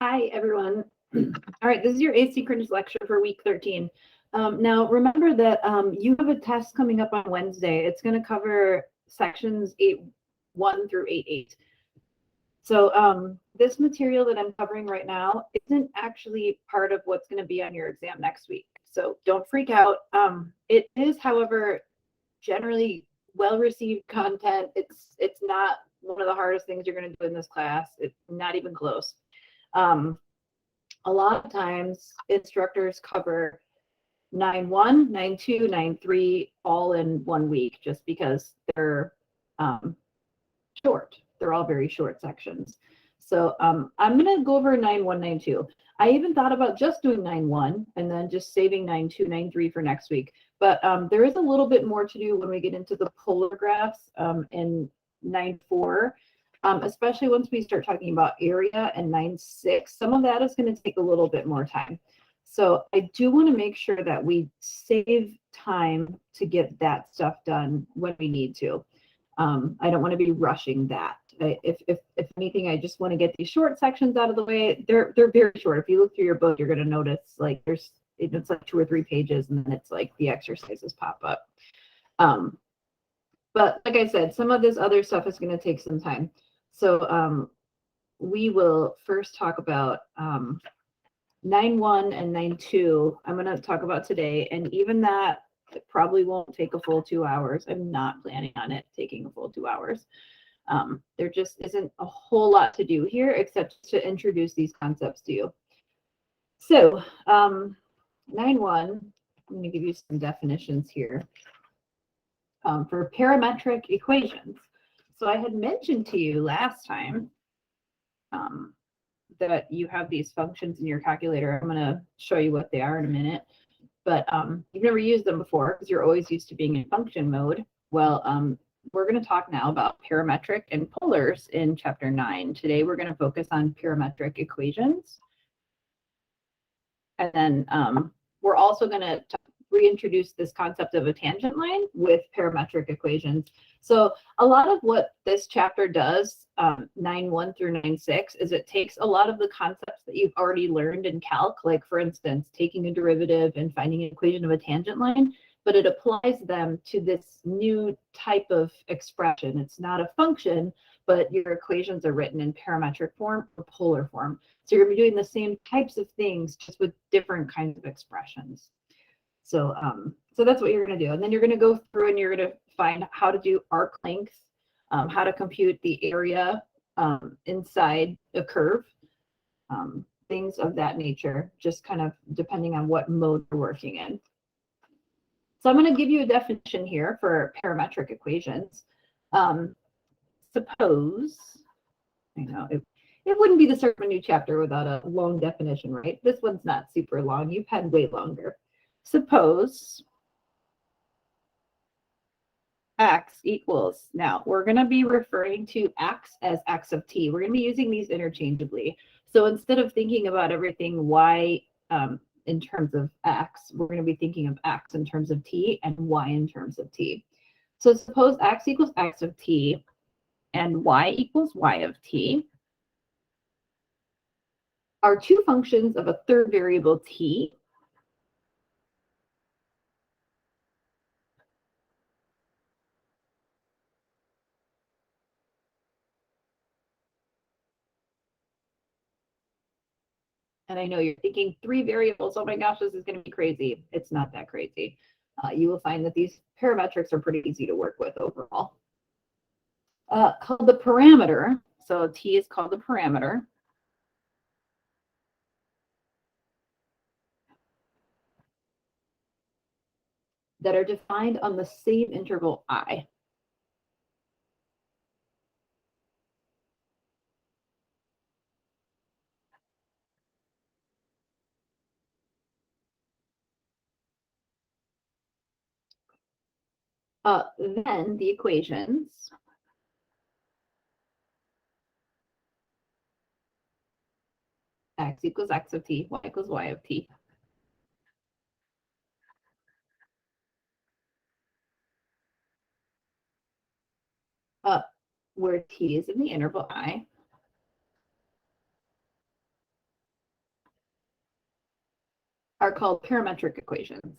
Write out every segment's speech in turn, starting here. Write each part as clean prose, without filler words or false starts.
Hi, everyone. All right, this is your asynchronous lecture for week 13. Now, remember that you have a test coming up on Wednesday. It's going to cover sections 8.1 through 8.8. So this material that I'm covering right now isn't actually part of what's going to be on your exam next week. So don't freak out. It is, however, generally well-received content. It's not one of the hardest things you're going to do in this class. It's not even close. A lot of times instructors cover 9.1, 9.2, 9.3 all in 1 week just because they're short. They're all very short sections. So I'm going to go over 9.1, 9.2. I even thought about just doing 9.1 and then just saving 9.2, 9.3 for next week. But there is a little bit more to do when we get into the polar graphs in 9.4. Especially once we start talking about area and 9.6, some of that is going to take a little bit more time. So I do want to make sure that we save time to get that stuff done when we need to. I don't want to be rushing that. If anything, I just want to get these short sections out of the way. They're very short. If you look through your book, you're going to notice like it's like 2 or 3 pages, and then it's like the exercises pop up. But like I said, some of this other stuff is going to take some time. So we will first talk about 9.1 and 9.2. I'm going to talk about today, and even that it probably won't take a full 2 hours. I'm not planning on it taking a full 2 hours. There just isn't a whole lot to do here except to introduce these concepts to you. So 9.1, I'm going to give you some definitions here for parametric equations. So I had mentioned to you last time that you have these functions in your calculator. I'm going to show you what they are in a minute. But you've never used them before because you're always used to being in function mode. Well, we're going to talk now about parametric and polars in chapter 9. Today we're going to focus on parametric equations. And then we're also going to reintroduce this concept of a tangent line with parametric equations. So a lot of what this chapter does, 9.1 through 9.6, is it takes a lot of the concepts that you've already learned in calc, like for instance, taking a derivative and finding an equation of a tangent line, but it applies them to this new type of expression. It's not a function, but your equations are written in parametric form or polar form. So you're going to be doing the same types of things, just with different kinds of expressions. So that's what you're going to do. And then you're going to go through and you're going to find how to do arc length, how to compute the area inside a curve, things of that nature, just kind of depending on what mode you're working in. So I'm going to give you a definition here for parametric equations. Suppose, I know, it wouldn't be the start of a new chapter without a long definition, right? This one's not super long. You've had way longer. Suppose x equals, now we're going to be referring to x as x of t. We're going to be using these interchangeably. So instead of thinking about everything y in terms of x, we're going to be thinking of x in terms of t and y in terms of t. So suppose x equals x of t and y equals y of t are two functions of a third variable t. And I know you're thinking 3 variables, oh my gosh, this is going to be crazy. It's not that crazy. You will find that these parametrics are pretty easy to work with overall. Called the parameter, so t is called the parameter. That are defined on the same interval I. Then the equations x equals x of t, y equals y of t. Where t is in the interval I. are called parametric equations.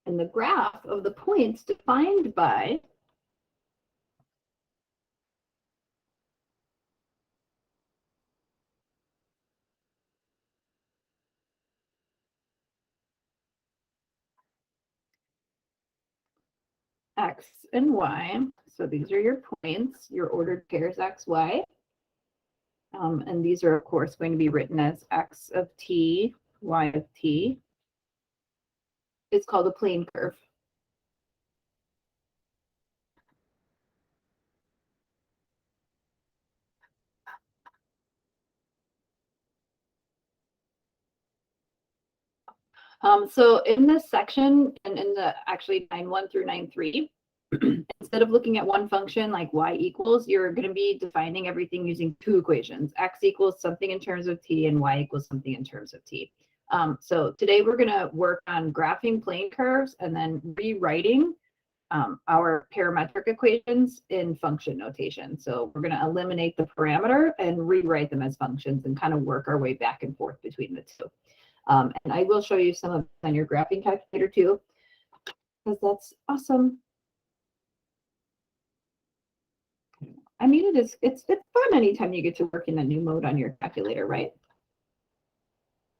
And the graph of the points defined by X and Y. So these are your points, your ordered pairs X, Y. And these are, of course, going to be written as X of T, Y of T. It's called a plane curve. So in this section, and in the actually 9.1 through 9.3, instead of looking at one function like y equals, you're going to be defining everything using two equations. X equals something in terms of t and y equals something in terms of t. So today we're going to work on graphing plane curves and then rewriting our parametric equations in function notation. So we're going to eliminate the parameter and rewrite them as functions and kind of work our way back and forth between the two. And I will show you some of this on your graphing calculator too, because that's awesome. I mean, it's fun anytime you get to work in a new mode on your calculator, right?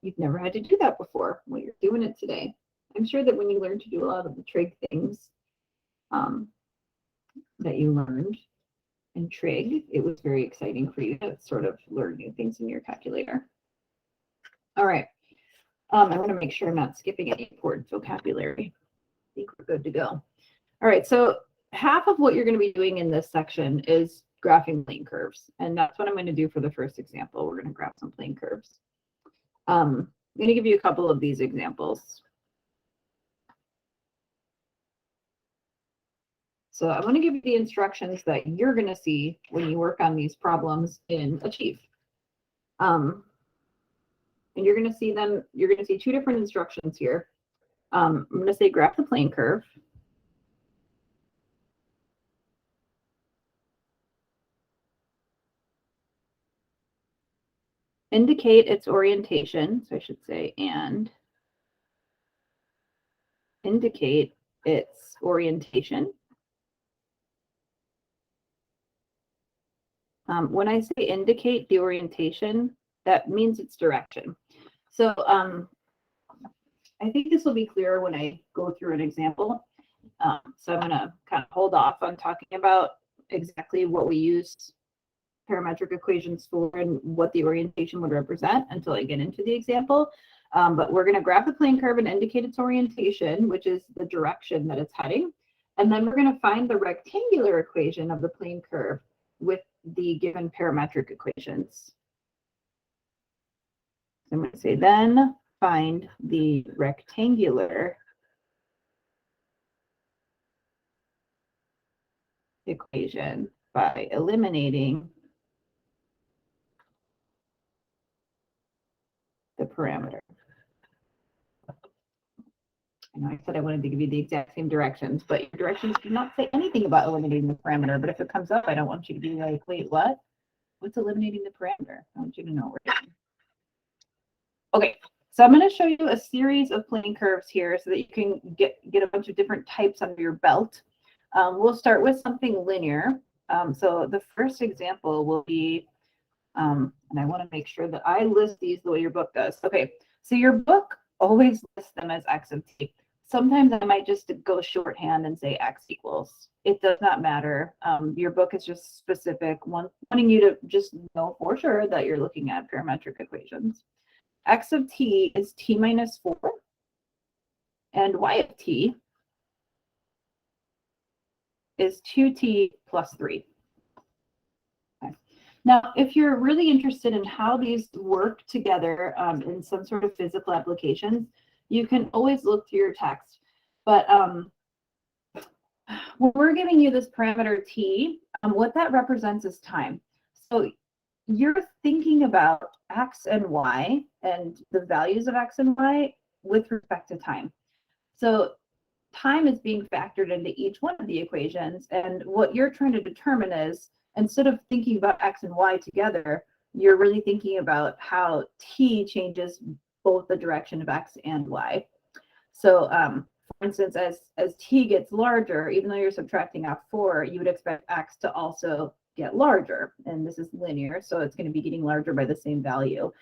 You've never had to do that before. Well, you're doing it today. I'm sure that when you learn to do a lot of the trig things that you learned in trig, it was very exciting for you to sort of learn new things in your calculator. All right. I'm going to make sure I'm not skipping any important vocabulary. I think we're good to go. All right. So half of what you're going to be doing in this section is graphing plane curves. And that's what I'm going to do for the first example. We're going to graph some plane curves. I'm going to give you a couple of these examples. So I want to give you the instructions that you're going to see when you work on these problems in Achieve. And you're going to see them, you're going to see two different instructions here. I'm going to say graph the plane curve. Indicate its orientation. So I should say, and indicate its orientation. When I say indicate the orientation, that means its direction. So I think this will be clearer when I go through an example. So I'm going to kind of hold off on talking about exactly what we use parametric equations for and what the orientation would represent until I get into the example. But we're going to graph the plane curve and indicate its orientation, which is the direction that it's heading. And then we're going to find the rectangular equation of the plane curve with the given parametric equations. So I'm going to say then find the rectangular equation by eliminating the parameter. I know I said I wanted to give you the exact same directions, but your directions do not say anything about eliminating the parameter. But if it comes up, I don't want you to be like, wait, what? What's eliminating the parameter? I want you to know. Okay, so I'm going to show you a series of plane curves here so that you can get a bunch of different types under your belt. We'll start with something linear. So the first example will be, and I want to make sure that I list these the way your book does. Okay, so your book always lists them as x of t. Sometimes I might just go shorthand and say x equals. It does not matter. Your book is just specific, wanting you to just know for sure that you're looking at parametric equations. X of t is t minus 4, and y of t is 2t plus 3. Okay. Now, if you're really interested in how these work together in some sort of physical applications, you can always look through your text. But when we're giving you this parameter t, what that represents is time. So you're thinking about x and y and the values of x and y with respect to time. So time is being factored into each one of the equations. And what you're trying to determine is, instead of thinking about X and Y together, you're really thinking about how T changes both the direction of X and Y. So for instance, as T gets larger, even though you're subtracting off 4, you would expect X to also get larger. And this is linear, so it's going to be getting larger by the same value.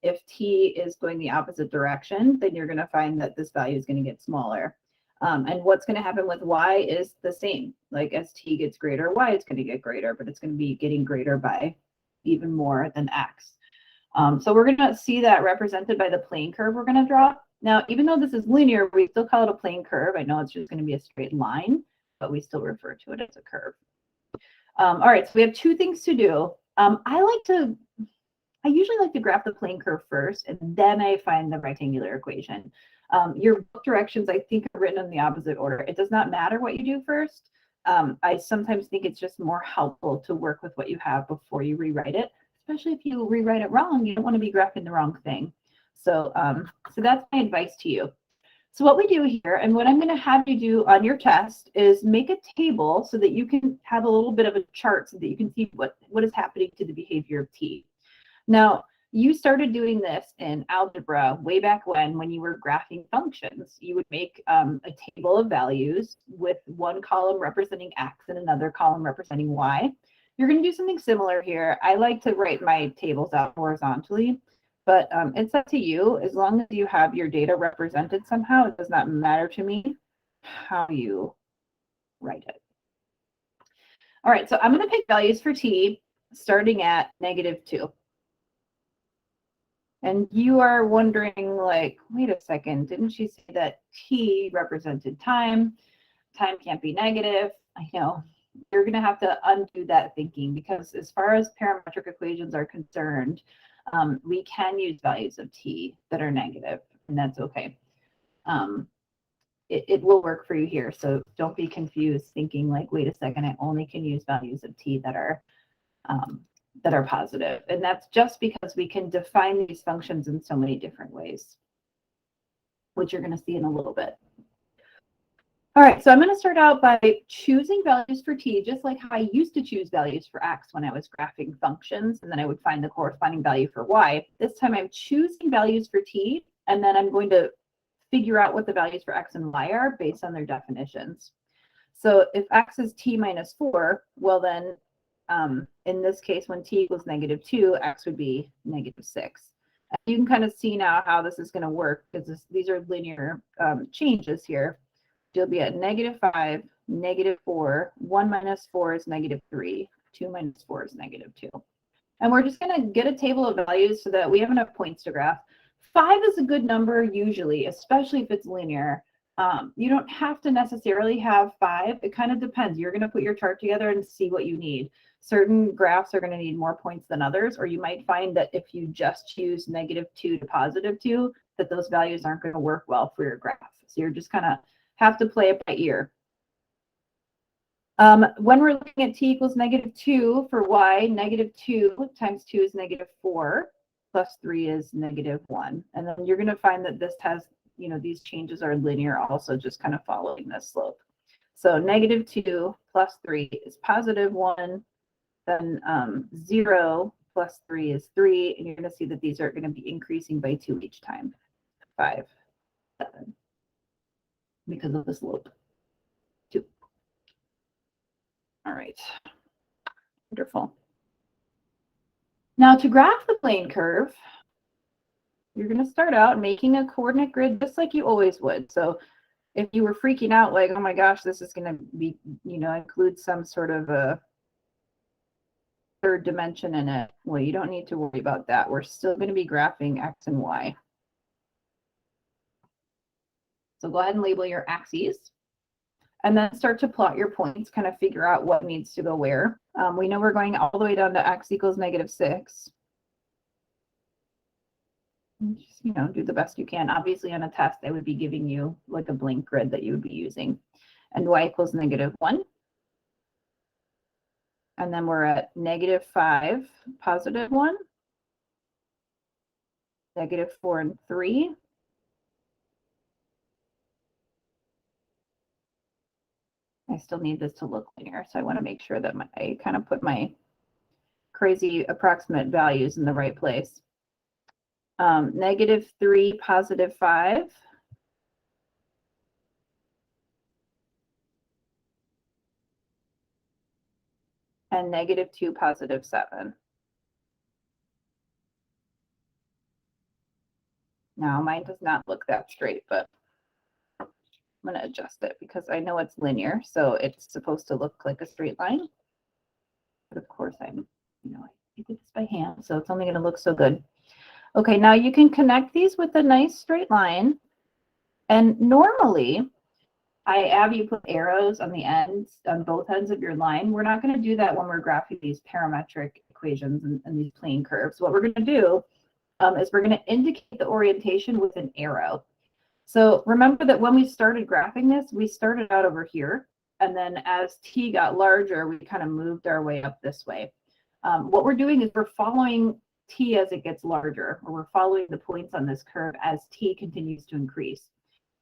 If T is going the opposite direction, then you're going to find that this value is going to get smaller. And what's going to happen with Y is the same. Like as T gets greater, Y is going to get greater, but it's going to be getting greater by even more than X. So we're going to see that represented by the plane curve we're going to draw. Now, even though this is linear, we still call it a plane curve. I know it's just going to be a straight line, but we still refer to it as a curve. All right, so we have two things to do. I usually like to graph the plane curve first, and then I find the rectangular equation. Your book directions, I think, are written in the opposite order. It does not matter what you do first. I sometimes think it's just more helpful to work with what you have before you rewrite it, especially if you rewrite it wrong. You don't want to be graphing the wrong thing. So that's my advice to you. So what we do here, and what I'm going to have you do on your test, is make a table so that you can have a little bit of a chart so that you can see what is happening to the behavior of T. Now, you started doing this in algebra way back when you were graphing functions. You would make a table of values with one column representing X and another column representing Y. You're going to do something similar here. I like to write my tables out horizontally, but it's up to you. As long as you have your data represented somehow, it does not matter to me how you write it. All right, so I'm going to pick values for T starting at -2. And you are wondering, like, wait a second, didn't she say that T represented time? Time can't be negative. I know. You're going to have to undo that thinking, because as far as parametric equations are concerned, we can use values of T that are negative, and that's okay. It will work for you here. So don't be confused thinking like, wait a second, I only can use values of T that are positive. And that's just because we can define these functions in so many different ways, which you're going to see in a little bit. All right, so I'm going to start out by choosing values for T, just like how I used to choose values for X when I was graphing functions, and then I would find the corresponding value for Y. This time I'm choosing values for T, and then I'm going to figure out what the values for X and Y are based on their definitions. So if X is T minus 4, well then, in this case, when T equals -2, X would be -6. You can kind of see now how this is going to work, because these are linear changes here. You'll be at -5, -4, 1 minus 4 is -3, 2 minus 4 is -2. And we're just going to get a table of values so that we have enough points to graph. 5 is a good number usually, especially if it's linear. You don't have to necessarily have 5. It kind of depends. You're going to put your chart together and see what you need. Certain graphs are going to need more points than others, or you might find that if you just choose -2 to +2, that those values aren't going to work well for your graph. So you're just kind of have to play it by ear. When we're looking at T equals -2 for Y, -2 times 2 is -4, plus 3 is -1. And then you're going to find that this has, these changes are linear also, just kind of following this slope. So -2 plus 3 is +1. Then 0 plus 3 is 3. And you're going to see that these are going to be increasing by 2 each time. 5, 7. Because of the slope. 2. All right. Wonderful. Now to graph the plane curve, you're going to start out making a coordinate grid just like you always would. So if you were freaking out like, oh my gosh, this is going to be, include some sort of a third dimension in it, well, you don't need to worry about that. We're still going to be graphing X and Y. So go ahead and label your axes, and then start to plot your points, kind of figure out what needs to go where. We know we're going all the way down to X equals -6. Just, do the best you can. Obviously on a test, I would be giving you like a blank grid that you would be using. And Y equals -1. And then we're at -5, +1, -4 and 3, still need this to look linear. So I want to make sure that I kind of put my crazy approximate values in the right place. -3, +5. And -2, +7. Now mine does not look that straight, but I'm going to adjust it because I know it's linear, so it's supposed to look like a straight line. But of course I did this by hand, so it's only going to look so good. Okay, now you can connect these with a nice straight line. And normally, I have you put arrows on the ends, on both ends of your line. We're not going to do that when we're graphing these parametric equations and these plane curves. What we're going to do is we're going to indicate the orientation with an arrow. So remember that when we started graphing this, we started out over here. And then as t got larger, we kind of moved our way up this way. What we're doing is we're following t as it gets larger, or we're following the points on this curve as t continues to increase.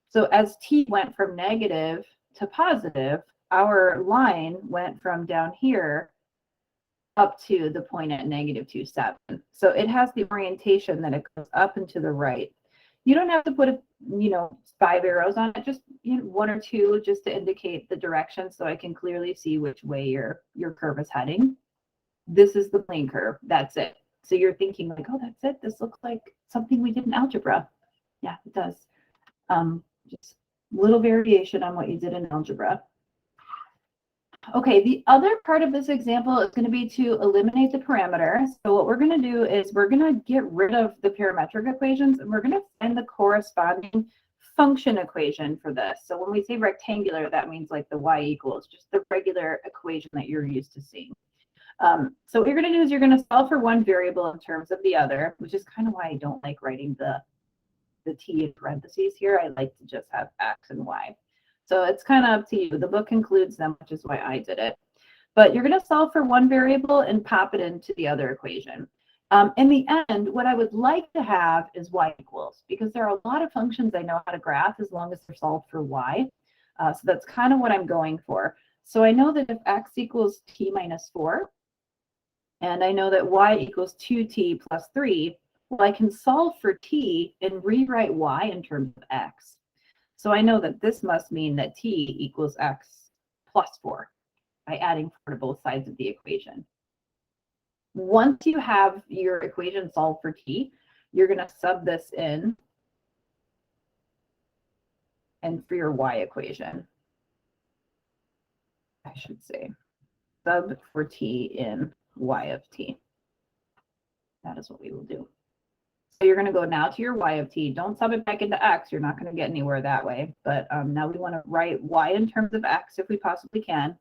So as t went from negative to positive, our line went from down here up to the point at -2, 7. So it has the orientation that it goes up and to the right. You don't have to put 5 arrows on it, just 1 or 2 just to indicate the direction so I can clearly see which way your curve is heading. This is the plane curve. That's it. So you're thinking like, oh, that's it. This looks like something we did in algebra. Yeah, it does. Just a little variation on what you did in algebra. Okay, the other part of this example is going to be to eliminate the parameter. So what we're going to do is we're going to get rid of the parametric equations, and we're going to find the corresponding function equation for this. So when we say rectangular, that means like the y equals, just the regular equation that you're used to seeing. So what you're going to do is you're going to solve for one variable in terms of the other, which is kind of why I don't like writing the t in parentheses here. I like to just have x and y. So it's kind of up to you. The book includes them, which is why I did it. But you're going to solve for one variable and pop it into the other equation. In the end, what I would like to have is y equals, because there are a lot of functions I know how to graph as long as they're solved for y. So that's kind of what I'm going for. So I know that if x equals t minus 4, and I know that y equals 2t plus 3, well, I can solve for t and rewrite y in terms of x. So I know that this must mean that t equals x plus 4 by adding 4 to both sides of the equation. Once you have your equation solved for t, you're going to sub this in and for your y equation, I should say, sub for t in y of t. That is what we will do. So you're going to go now to your y of t. Don't sub it back into x. You're not going to get anywhere that way. But now we want to write y in terms of x if we possibly can.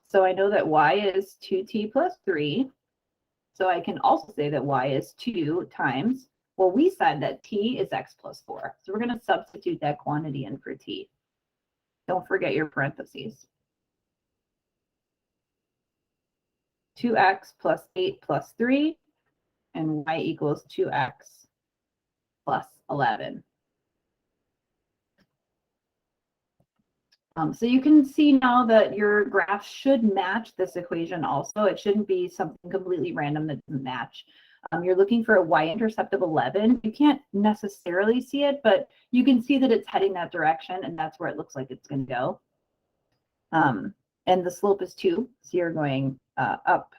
So I know that y is 2t plus 3. So I can also say that y is 2 times, well, we said that t is x plus 4. So we're going to substitute that quantity in for t. Don't forget your parentheses. 2x plus 8 plus 3, and y equals 2x plus 11. So you can see now that your graph should match this equation also. It shouldn't be something completely random that doesn't match. You're looking for a y-intercept of 11. You can't necessarily see it, but you can see that it's heading that direction, and that's where it looks like it's going to go. And the slope is 2, so you're going up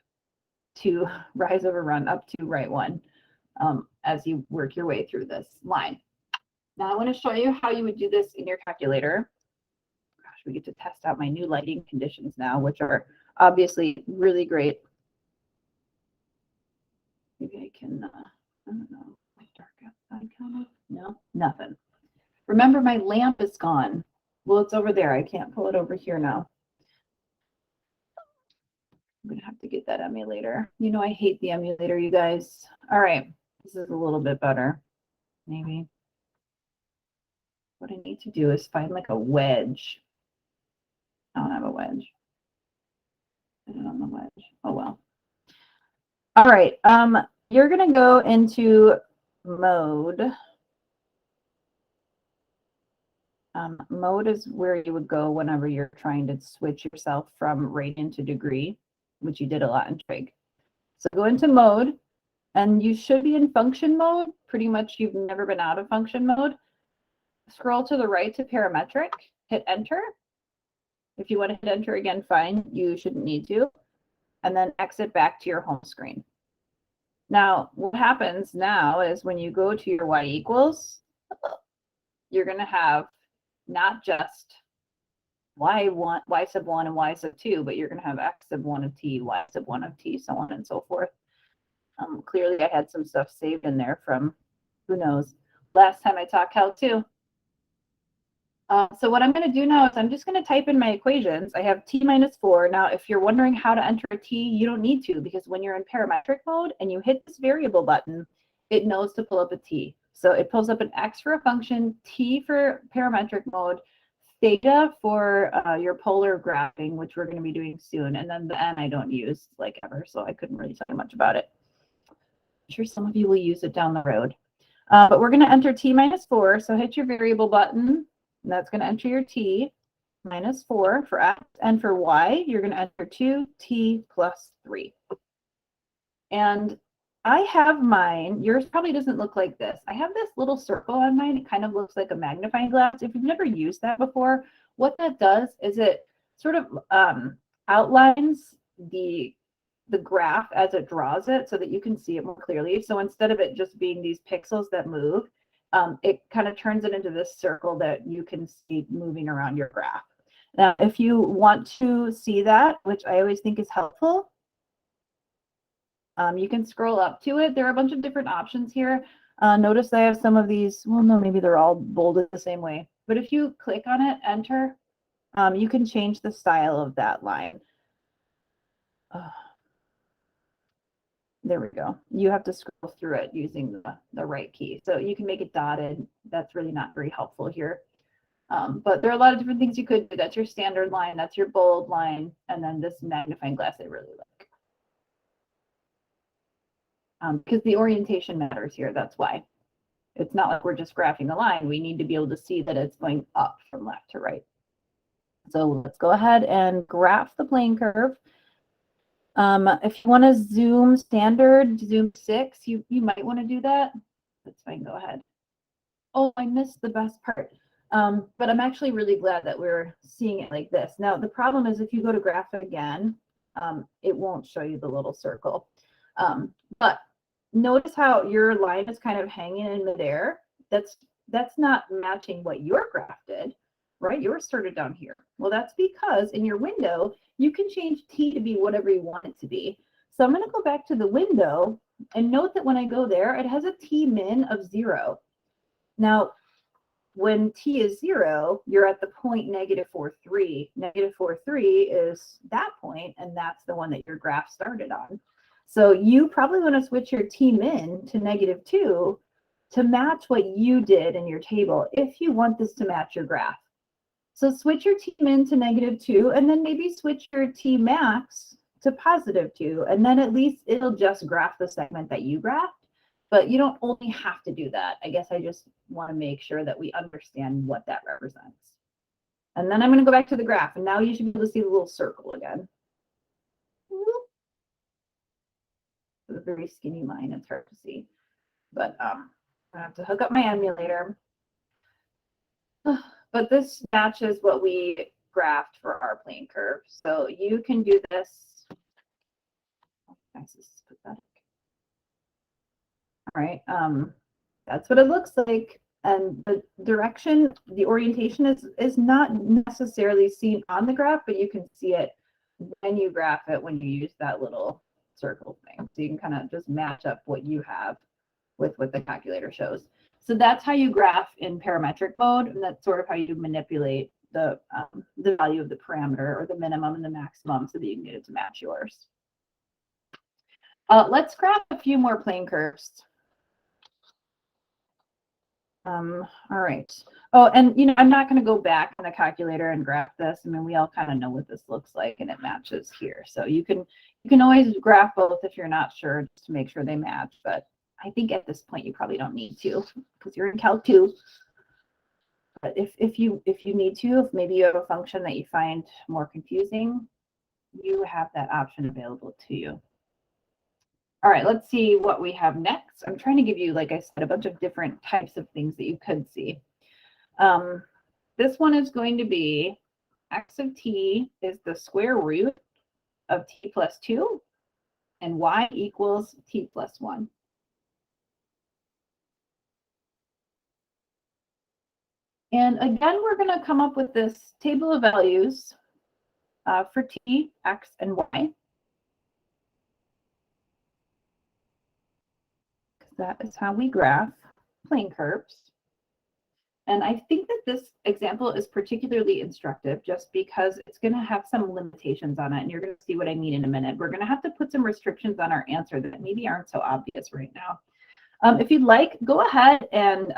to rise over run, up to right 1 as you work your way through this line. Now I want to show you how you would do this in your calculator. Gosh, we get to test out my new lighting conditions now, which are obviously really great. Maybe I can, I don't know, dark outside kind of. No, nothing. Remember, my lamp is gone. Well, it's over there. I can't pull it over here now. I'm going to have to get that emulator. You know, I hate the emulator, you guys. All right, this is a little bit better, maybe. What I need to do is find like a wedge. I don't have a wedge. I don't have a wedge. Oh, well. All right, you're going to go into mode. Mode is where you would go whenever you're trying to switch yourself from radian to degree, which you did a lot in trig. So go into mode, and you should be in function mode. Pretty much you've never been out of function mode. Scroll to the right to parametric, hit enter. If you want to hit enter again, fine. You shouldn't need to. And then exit back to your home screen. Now, what happens now is when you go to your y equals, you're going to have not just y1, y sub 1 and y sub 2, but you're going to have x sub 1 of t, y sub 1 of t, so on and so forth. Clearly, I had some stuff saved in there from, who knows, last time I taught Cal 2. So what I'm going to do now is I'm just going to type in my equations. I have t minus 4. Now, if you're wondering how to enter a t, you don't need to, because when you're in parametric mode and you hit this variable button, it knows to pull up a t. So it pulls up an x for a function, t for parametric mode, theta for your polar graphing, which we're going to be doing soon, and then the n I don't use like ever, so I couldn't really tell you much about it. I'm sure some of you will use it down the road. But we're going to enter t minus 4, so hit your variable button. And that's going to enter your t minus 4 for x, and for y, you're going to enter 2t plus 3. And I have mine, yours probably doesn't look like this. I have this little circle on mine. It kind of looks like a magnifying glass. If you've never used that before, what that does is it sort of outlines the graph as it draws it so that you can see it more clearly. So instead of it just being these pixels that move, it kind of turns it into this circle that you can see moving around your graph. Now, if you want to see that, which I always think is helpful, you can scroll up to it. There are a bunch of different options here. Notice I have some of these, well, no, maybe they're all bolded the same way. But if you click on it, enter, you can change the style of that line. There we go. You have to scroll through it using the right key. So you can make it dotted. That's really not very helpful here. But there are a lot of different things you could do. That's your standard line. That's your bold line. And then this magnifying glass I really like. Because the orientation matters here. That's why. It's not like we're just graphing a line. We need to be able to see that it's going up from left to right. So let's go ahead and graph the plane curve. If you want to zoom standard, zoom 6, you might want to do that. That's fine, go ahead. Oh, I missed the best part. But I'm actually really glad that we're seeing it like this. Now, the problem is if you go to graph it again, it won't show you the little circle. But notice how your line is kind of hanging in midair. That's not matching what your graph did, right? Yours started down here. Well, that's because in your window, you can change t to be whatever you want it to be. So I'm going to go back to the window and note that when I go there, it has a t min of 0. Now, when t is 0, you're at the point -4,3. -4,3 is that point, and that's the one that your graph started on. So you probably want to switch your t min to -2 to match what you did in your table if you want this to match your graph. So switch your t min to -2, and then maybe switch your t max to +2, and then at least it'll just graph the segment that you graphed. But you don't only have to do that. I guess I just want to make sure that we understand what that represents. And then I'm going to go back to the graph, and now you should be able to see the little circle again. It's a very skinny line. It's hard to see. But I have to hook up my emulator. But this matches what we graphed for our plane curve. So you can do this. Oh, nice, this is pathetic. All right, that's what it looks like. And the direction, the orientation is not necessarily seen on the graph, but you can see it when you graph it, when you use that little circle thing. So you can kind of just match up what you have with what the calculator shows. So that's how you graph in parametric mode, and that's sort of how you manipulate the value of the parameter, or the minimum and the maximum, so that you can get it to match yours. Let's graph a few more plane curves. All right. Oh, and I'm not going to go back in the calculator and graph this. I mean, we all kind of know what this looks like, and it matches here. So you can always graph both if you're not sure, just to make sure they match. But I think at this point you probably don't need to, because you're in Cal 2. But if you need to, if maybe you have a function that you find more confusing, you have that option available to you. All right, let's see what we have next. I'm trying to give you, like I said, a bunch of different types of things that you could see. This one is going to be x of t is the square root of t plus 2, and y equals t plus 1. And again, we're going to come up with this table of values for t, x, and y. That is how we graph plane curves. And I think that this example is particularly instructive just because it's going to have some limitations on it. And you're going to see what I mean in a minute. We're going to have to put some restrictions on our answer that maybe aren't so obvious right now. If you'd like, go ahead and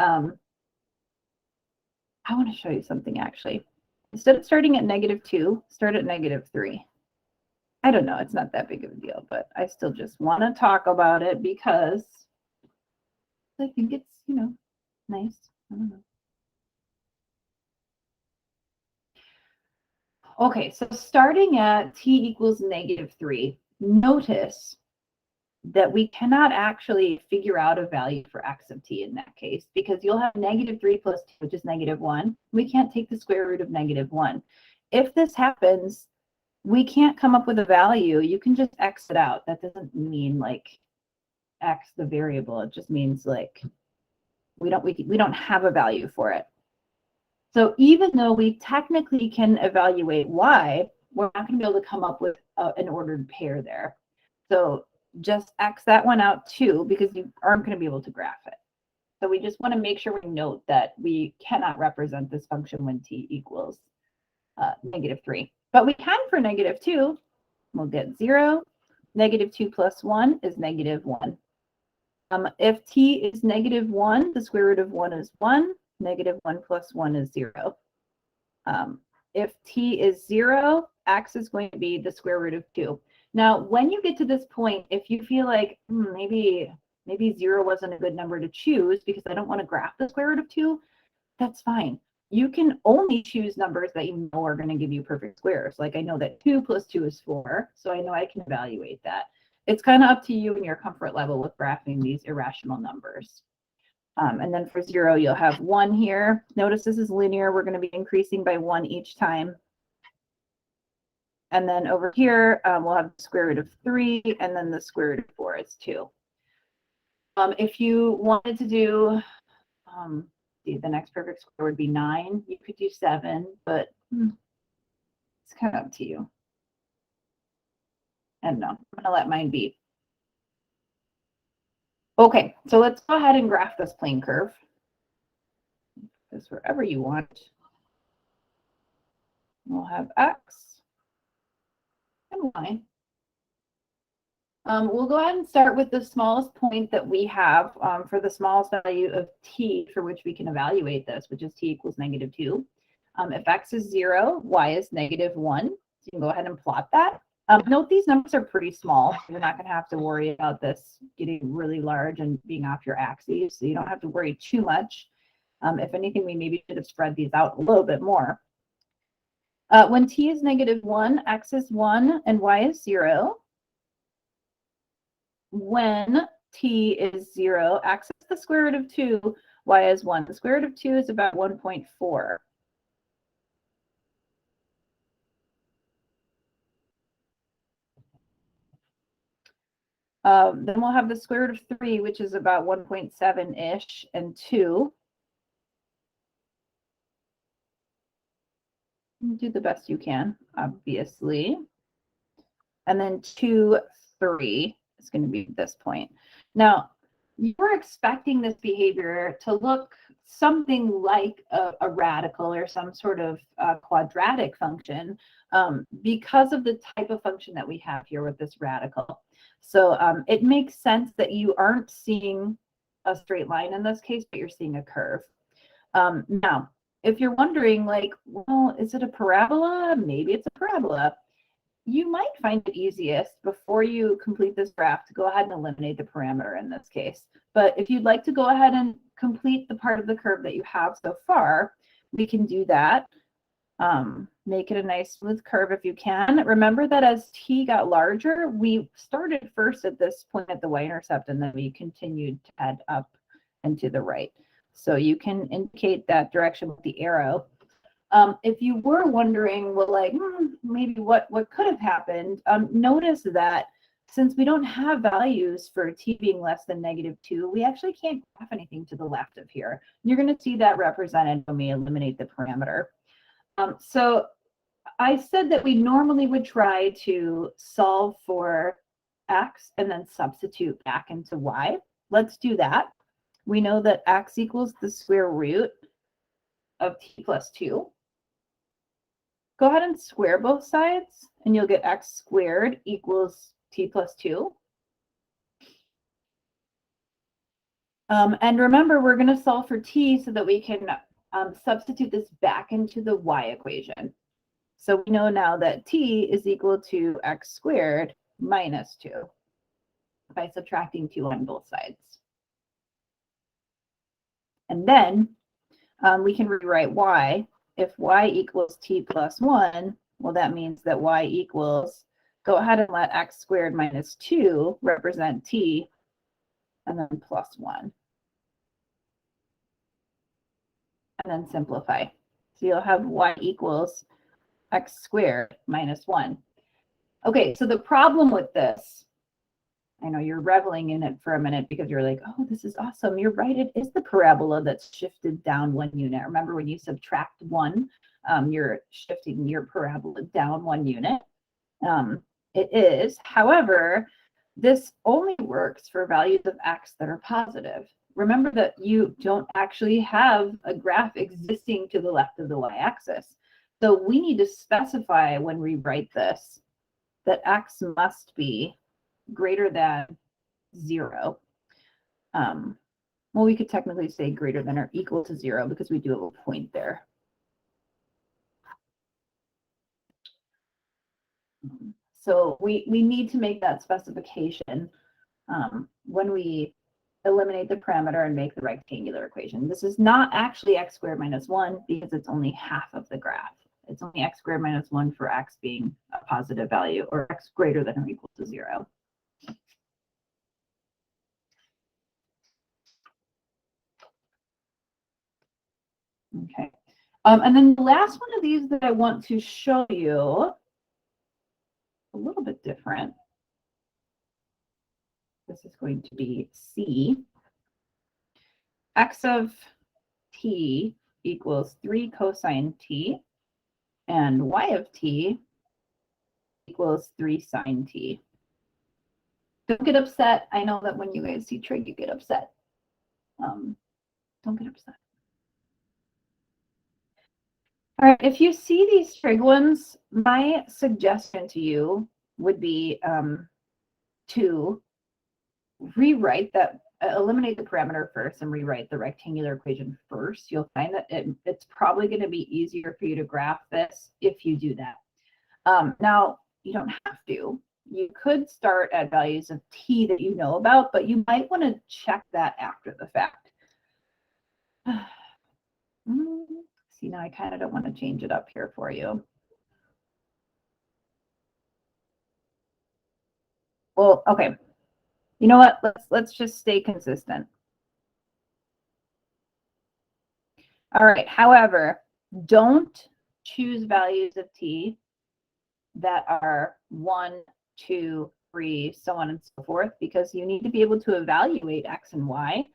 I want to show you something actually. Instead of starting at -2, start at -3. I don't know. It's not that big of a deal, but I still just want to talk about it because I think it's, you know, nice. I don't know. Okay, so starting at t equals -3, notice that we cannot actually figure out a value for x of t in that case, because you'll have -3 plus 2, which is -1. We can't take the square root of -1. If this happens, we can't come up with a value. You can just x it out. That doesn't mean like x the variable. It just means like we don't have a value for it. So even though we technically can evaluate y, we're not going to be able to come up with an ordered pair there. So just X that one out too, because you aren't going to be able to graph it. So we just want to make sure we note that we cannot represent this function when t equals -3. But we can for -2. We'll get 0. -2 plus 1 is -1. If t is -1, the square root of 1 is 1. -1 plus 1 is 0. If t is 0, x is going to be the square root of 2. Now, when you get to this point, if you feel like maybe 0 wasn't a good number to choose because I don't want to graph the square root of 2, that's fine. You can only choose numbers that you know are going to give you perfect squares. Like I know that 2 plus 2 is 4, so I know I can evaluate that. It's kind of up to you and your comfort level with graphing these irrational numbers. And then for 0, you'll have 1 here. Notice this is linear. We're going to be increasing by 1 each time. And then over here, we'll have the square root of 3, and then the square root of 4 is 2. If you wanted to do, the next perfect square would be 9. You could do 7, but it's kind of up to you. And no, I'm going to let mine be. Okay, so let's go ahead and graph this plane curve. This wherever you want. We'll have x and y. We'll go ahead and start with the smallest point that we have for the smallest value of t for which we can evaluate this, which is t equals -2. If x is 0, y is -1. So you can go ahead and plot that. Note these numbers are pretty small. You're not going to have to worry about this getting really large and being off your axes, so you don't have to worry too much. If anything, we maybe should have spread these out a little bit more. When t is -1, x is 1, and y is 0. When t is 0, x is the square root of 2, y is 1. The square root of 2 is about 1.4. Then we'll have the square root of 3, which is about 1.7-ish, and 2. Do the best you can, obviously. And then 2, 3 is going to be this point. Now, you're expecting this behavior to look something like a radical or some sort of quadratic function because of the type of function that we have here with this radical. So it makes sense that you aren't seeing a straight line in this case, but you're seeing a curve. Now, if you're wondering, like, well, is it a parabola? Maybe it's a parabola. You might find it easiest before you complete this graph to go ahead and eliminate the parameter in this case. But if you'd like to go ahead and complete the part of the curve that you have so far, we can do that. Make it a nice smooth curve if you can. Remember that as t got larger, we started first at this point at the y-intercept, and then we continued to head up and to the right. So you can indicate that direction with the arrow. If you were wondering, well, like, maybe what could have happened, notice that since we don't have values for t being less than -2, we actually can't graph anything to the left of here. You're going to see that represented when we eliminate the parameter. So I said that we normally would try to solve for x and then substitute back into y. Let's do that. We know that x equals the square root of t plus 2. Go ahead and square both sides, and you'll get x squared equals t plus 2. And remember, we're going to solve for t so that we can substitute this back into the y equation. So we know now that t is equal to x squared minus 2 by subtracting 2 on both sides. And then we can rewrite y. If y equals t plus 1, well, that means that y equals, go ahead and let x squared minus 2 represent t, and then plus 1. And then simplify. So you'll have y equals x squared minus 1. Okay, so the problem with this, I know you're reveling in it for a minute because you're like, oh, this is awesome. You're right, it is the parabola that's shifted down 1 unit. Remember, when you subtract 1, you're shifting your parabola down 1 unit. It is. However, this only works for values of x that are positive. Remember that you don't actually have a graph existing to the left of the y-axis. So we need to specify when we write this that x must be greater than 0. Well, we could technically say greater than or equal to 0 because we do have a point there. So we need to make that specification when we eliminate the parameter and make the rectangular equation. This is not actually x squared minus 1 because it's only half of the graph. It's only x squared minus 1 for x being a positive value, or x greater than or equal to 0. Okay. And then the last one of these that I want to show you, a little bit different. This is going to be C. X of t equals 3 cosine t, and y of t equals 3 sine t. Don't get upset. I know that when you guys see trig, you get upset. Don't get upset. All right, if you see these trig ones, my suggestion to you would be to rewrite that, eliminate the parameter first and rewrite the rectangular equation first. You'll find that it's probably going to be easier for you to graph this if you do that. Now, you don't have to. You could start at values of t that you know about, but you might want to check that after the fact. See, now I kind of don't want to change it up here for you. Well, okay. You know what? Let's just stay consistent. All right. However, don't choose values of t that are 1, 2, 3, so on and so forth, because you need to be able to evaluate x and y.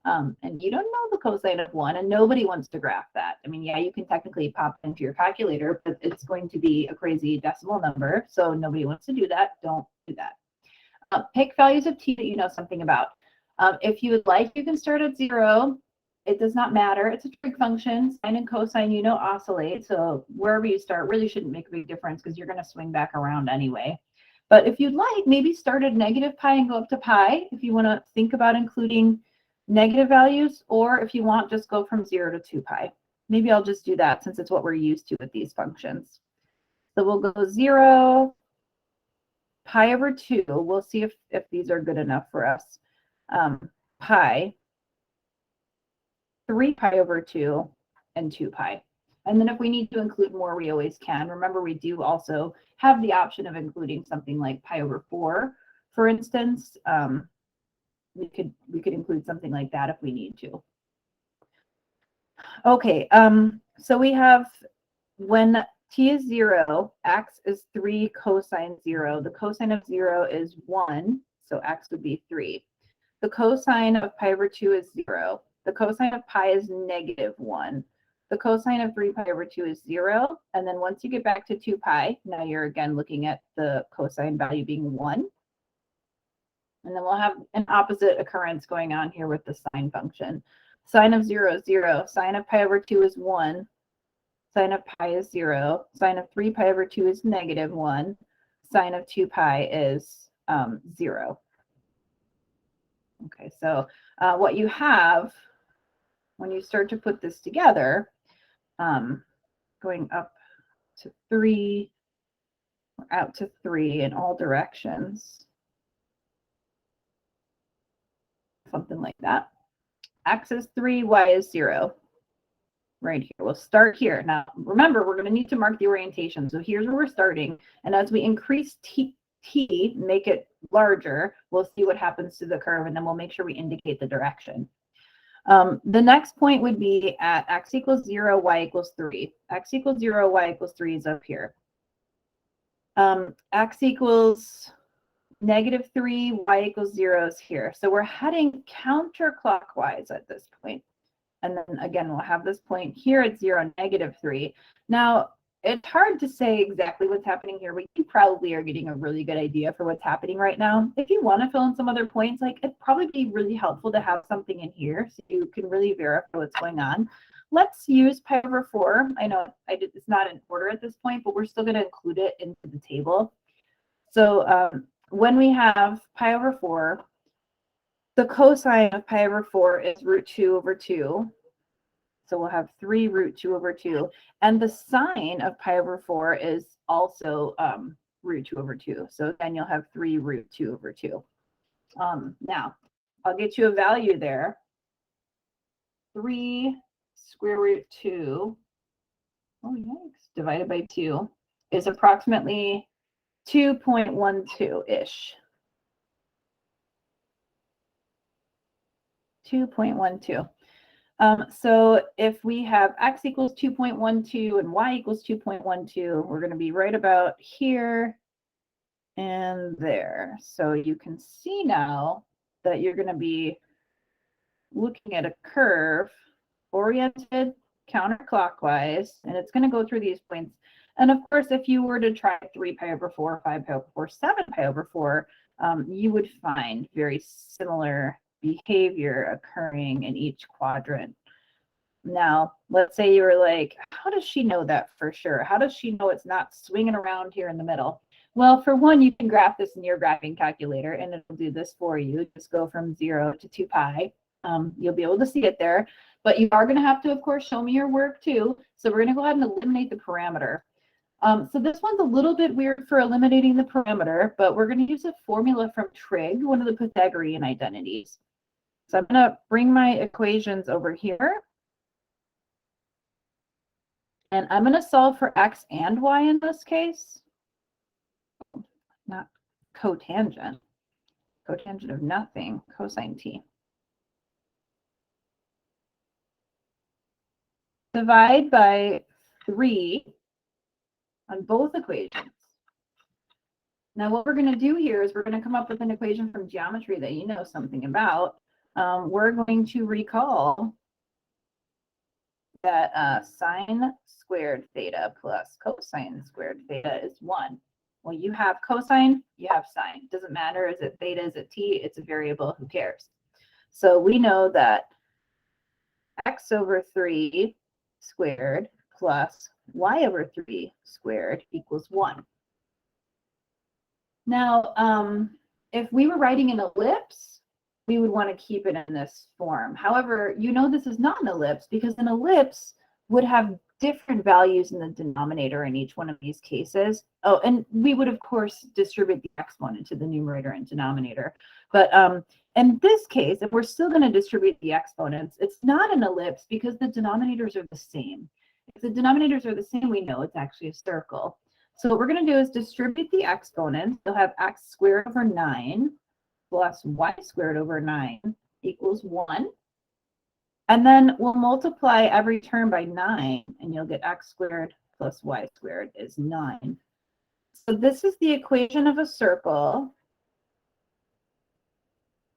And you don't know the cosine of 1, and nobody wants to graph that. I mean, yeah, you can technically pop into your calculator, but it's going to be a crazy decimal number, so nobody wants to do that. Don't do that. Pick values of t that you know something about. If you would like, you can start at 0. It does not matter. It's a trig function. Sine and cosine, you know, oscillate. So wherever you start really shouldn't make a big difference because you're going to swing back around anyway. But if you'd like, maybe start at negative pi and go up to pi if you want to think about including negative values, or if you want, just go from 0 to 2 pi. Maybe I'll just do that since it's what we're used to with these functions. So we'll go 0, pi over 2. We'll see if these are good enough for us. Pi, 3 pi over 2, and 2 pi. And then if we need to include more, we always can. Remember, we do also have the option of including something like pi over 4, for instance. We could include something like that if we need to. Okay, so we have when t is 0, x is 3 cosine 0. The cosine of 0 is 1, so x would be 3. The cosine of pi over 2 is 0. The cosine of pi is -1. The cosine of 3 pi over 2 is 0. And then once you get back to 2 pi, now you're again looking at the cosine value being 1. And then we'll have an opposite occurrence going on here with the sine function. Sine of 0 is 0. Sine of pi over 2 is 1. Sine of pi is 0. Sine of 3 pi over 2 is -1. Sine of 2 pi is 0. Okay, so what you have when you start to put this together, going up to 3, or out to 3 in all directions, something like that. X is 3, Y is 0. Right here. We'll start here. Now, remember, we're going to need to mark the orientation. So here's where we're starting. And as we increase t, make it larger, we'll see what happens to the curve, and then we'll make sure we indicate the direction. The next point would be at x equals 0, y equals 3. X equals 0, y equals 3 is up here. X equals -3, y equals 0 is here. So we're heading counterclockwise at this point. And then again, we'll have this point here at 0, -3. Now, it's hard to say exactly what's happening here, but you probably are getting a really good idea for what's happening right now. If you want to fill in some other points, like it'd probably be really helpful to have something in here so you can really verify what's going on. Let's use pi over 4. I know it's not in order at this point, but we're still going to include it into the table. So when we have pi over 4, the cosine of pi over 4 is √2/2. So we'll have 3 √2/2. And the sine of pi over 4 is also √2/2. So then you'll have 3 √2/2. Now, I'll get you a value there. 3 square root 2, oh yikes, divided by 2 is approximately 2.12-ish. 2.12. So if we have x equals 2.12 and y equals 2.12, we're going to be right about here and there. So you can see now that you're going to be looking at a curve oriented counterclockwise, and it's going to go through these points. And of course, if you were to try 3 pi over 4, 5 pi over 4, 7 pi over 4, you would find very similar behavior occurring in each quadrant. Now, let's say you were like, how does she know that for sure? How does she know it's not swinging around here in the middle? Well, for one, you can graph this in your graphing calculator, and it'll do this for you. Just go from 0 to 2 pi. You'll be able to see it there, but you are going to have to, of course, show me your work too. So we're going to go ahead and eliminate the parameter. So this one's a little bit weird for eliminating the parameter, but we're going to use a formula from trig, one of the Pythagorean identities. So I'm going to bring my equations over here. And I'm going to solve for x and y in this case. Not cotangent. Cotangent of nothing, cosine t. Divide by 3 on both equations. Now what we're going to do here is we're going to come up with an equation from geometry that you know something about. We're going to recall that sine squared theta plus cosine squared theta is 1. Well, you have cosine, you have sine. Doesn't matter, is it theta, is it t? It's a variable, who cares? So we know that x over 3 squared plus y over 3 squared equals 1. Now, if we were writing an ellipse, we would want to keep it in this form. However, you know this is not an ellipse because an ellipse would have different values in the denominator in each one of these cases. Oh, and we would, of course, distribute the exponent to the numerator and denominator. But in this case, if we're still going to distribute the exponents, it's not an ellipse because the denominators are the same. If the denominators are the same, we know it's actually a circle. So what we're going to do is distribute the exponents. You'll have x squared over 9 plus y squared over 9 equals 1. And then we'll multiply every term by 9, and you'll get x squared plus y squared is 9. So this is the equation of a circle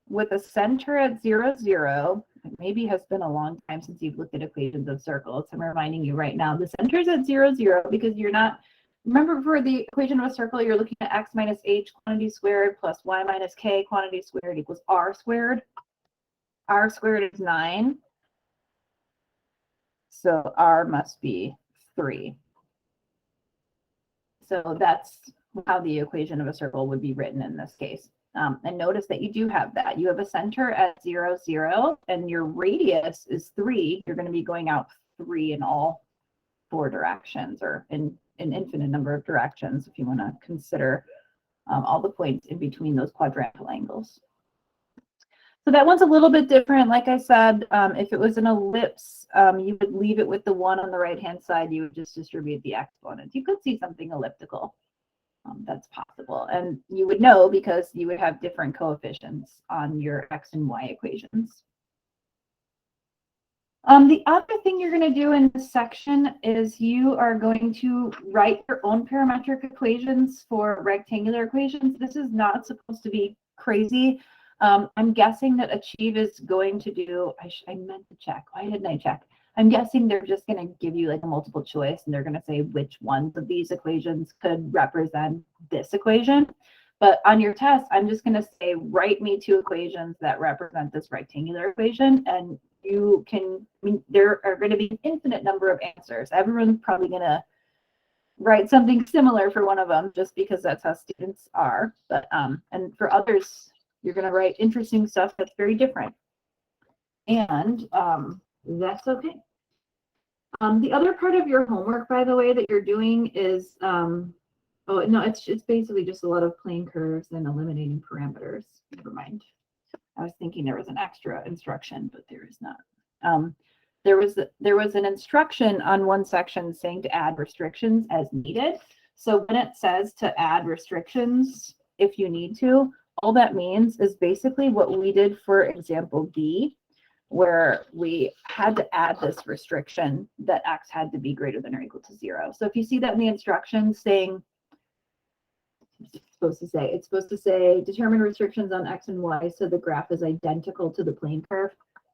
with a center at 0, 0. It maybe has been a long time since you've looked at equations of circles. I'm reminding you right now, the center is at 0, 0 because you're not, remember for the equation of a circle, you're looking at x minus h quantity squared plus y minus k quantity squared equals r squared. R squared is 9. So r must be 3. So that's how the equation of a circle would be written in this case. And notice that you do have that. You have a center at 0, 0, and your radius is 3. You're going to be going out 3 in all 4 directions, or in an infinite number of directions if you want to consider all the points in between those quadrantal angles. So that one's a little bit different. Like I said, if it was an ellipse, you would leave it with the 1 on the right-hand side. You would just distribute the exponents. You could see something elliptical. That's possible. And you would know because you would have different coefficients on your x and y equations. The other thing you're going to do in this section is you are going to write your own parametric equations for rectangular equations. This is not supposed to be crazy. I'm guessing that Achieve is going to do, I meant to check. Why didn't I check? I'm guessing they're just going to give you like a multiple choice, and they're going to say which ones of these equations could represent this equation. But on your test, I'm just going to say, write me 2 equations that represent this rectangular equation. And you can, I mean, there are going to be an infinite number of answers. Everyone's probably going to write something similar for one of them just because that's how students are. But, and for others, you're going to write interesting stuff that's very different. And that's okay. The other part of your homework, by the way, that you're doing is, oh no, it's basically just a lot of plane curves and eliminating parameters. Never mind. I was thinking there was an extra instruction, but there is not. There was an instruction on one section saying to add restrictions as needed. So when it says to add restrictions, if you need to, all that means is basically what we did for example B, where we had to add this restriction that x had to be greater than or equal to 0. So if you see that in the instructions saying, it's supposed to say determine restrictions on x and y so the graph is identical to the plane curve.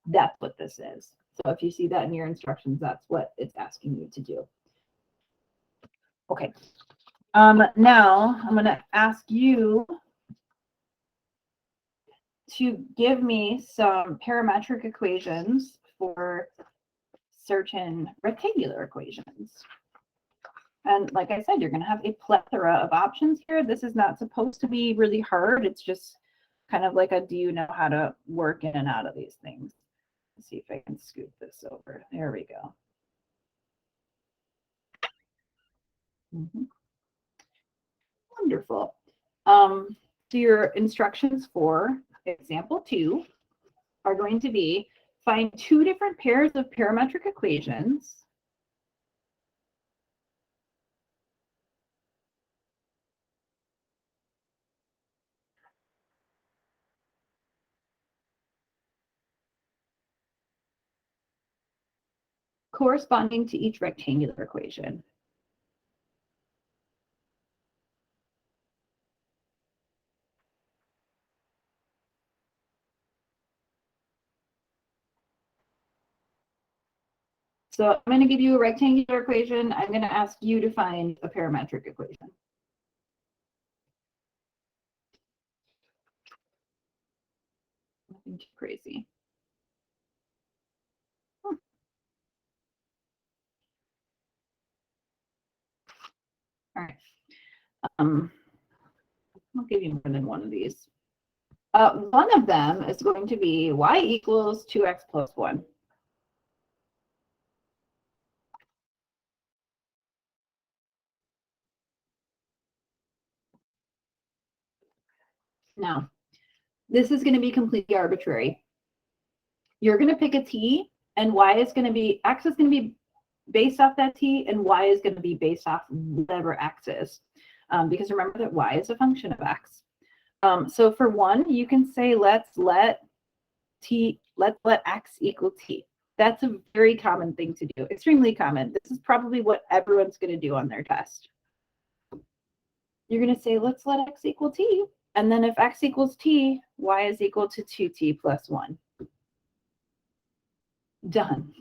That's what this is. So if you see that in your instructions, that's what it's asking you to do. Okay. Now I'm going to ask you to give me some parametric equations for certain rectangular equations. And like I said, you're going to have a plethora of options here. This is not supposed to be really hard. It's just kind of like a, do you know how to work in and out of these things? Let's see if I can scoot this over. There we go. Wonderful. So your instructions for example 2 are going to be find 2 different pairs of parametric equations corresponding to each rectangular equation. So I'm going to give you a rectangular equation. I'm going to ask you to find a parametric equation. Nothing too crazy. All right. I'll give you more than one of these. One of them is going to be y equals 2x plus 1. Now, this is going to be completely arbitrary. You're going to pick a t, and y is going to be, x is going to be based off that t, and y is going to be based off whatever x is, because remember that y is a function of x. So for 1, you can say let's let x equal t. That's a very common thing to do, extremely common. This is probably what everyone's going to do on their test. You're going to say let's let x equal t, and then if x equals t, y is equal to 2t plus 1. Done.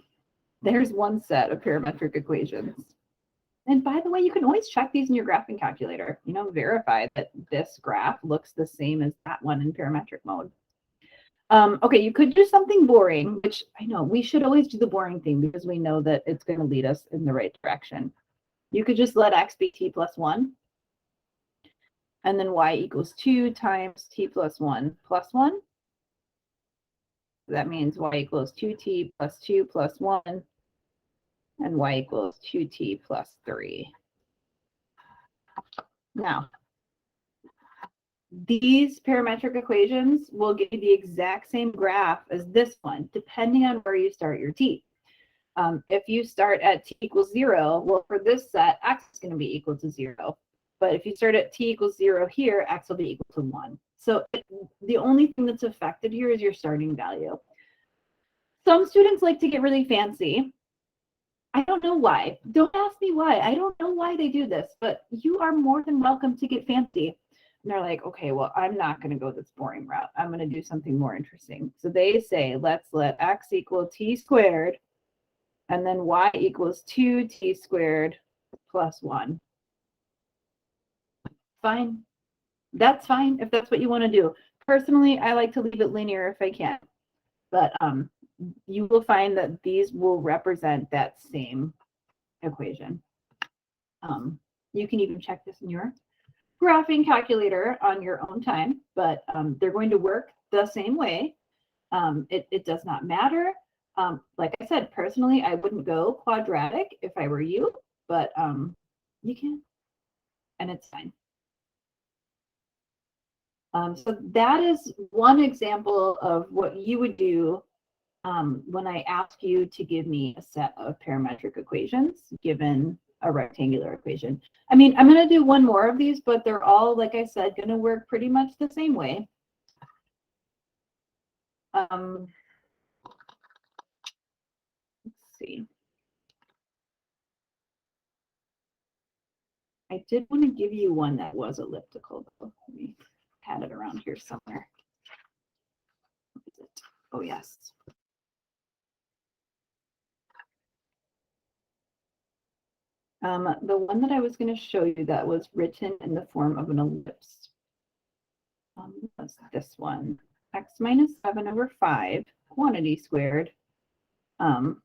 There's one set of parametric equations. And by the way, you can always check these in your graphing calculator. You know, verify that this graph looks the same as that one in parametric mode. Okay, you could do something boring, which I know we should always do the boring thing because we know that it's going to lead us in the right direction. You could just let x be t plus 1, and then y equals 2 times t plus 1 plus 1. That means y equals 2t plus 2 plus 1, and y equals 2t plus 3. Now, these parametric equations will give you the exact same graph as this one, depending on where you start your t. If you start at t equals 0, well, for this set, x is going to be equal to 0. But if you start at t equals 0 here, x will be equal to 1. So the only thing that's affected here is your starting value. Some students like to get really fancy. I don't know why. Don't ask me why. I don't know why they do this, but you are more than welcome to get fancy. And they're like, okay, well, I'm not going to go this boring route. I'm going to do something more interesting. So they say, let's let x equal t squared, and then y equals 2t squared plus 1. Fine. That's fine if that's what you want to do. Personally, I like to leave it linear if I can. But you will find that these will represent that same equation. You can even check this in your graphing calculator on your own time, but they're going to work the same way. It does not matter. Like I said, personally, I wouldn't go quadratic if I were you, but you can, and it's fine. So that is one example of what you would do when I ask you to give me a set of parametric equations given a rectangular equation. I mean, I'm going to do one more of these, but they're all, like I said, going to work pretty much the same way. Let's see. I did want to give you one that was elliptical, though. Let me had it around here somewhere. What is it? Oh, yes. The one that I was going to show you that was written in the form of an ellipse was this one. X minus 7 over 5 quantity squared. And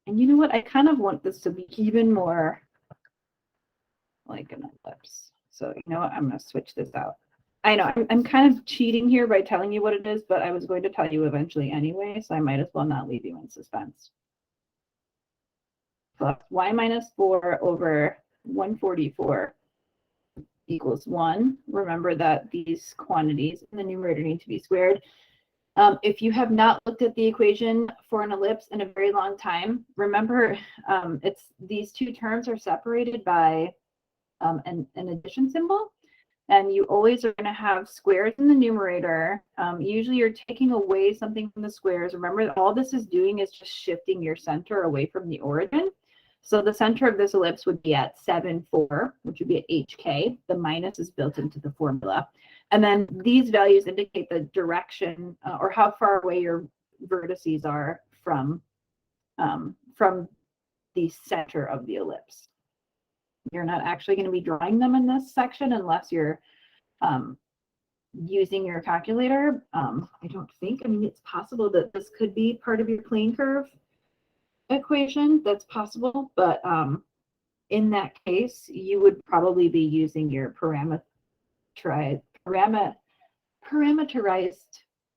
you know what? I kind of want this to be even more like an ellipse. So you know what? I'm going to switch this out. I know I'm kind of cheating here by telling you what it is, but I was going to tell you eventually anyway, so I might as well not leave you in suspense. Plus y minus 4 over 144 equals 1. Remember that these quantities in the numerator need to be squared. If you have not looked at the equation for an ellipse in a very long time, remember these two terms are separated by an addition symbol, and you always are going to have squares in the numerator. Usually you're taking away something from the squares. Remember that all this is doing is just shifting your center away from the origin. So the center of this ellipse would be at 7, 4, which would be at HK. The minus is built into the formula. And then these values indicate the direction or how far away your vertices are from the center of the ellipse. You're not actually going to be drawing them in this section unless you're using your calculator. I don't think. I mean, it's possible that this could be part of your plane curve equation. That's possible, but in that case, you would probably be using your parameterized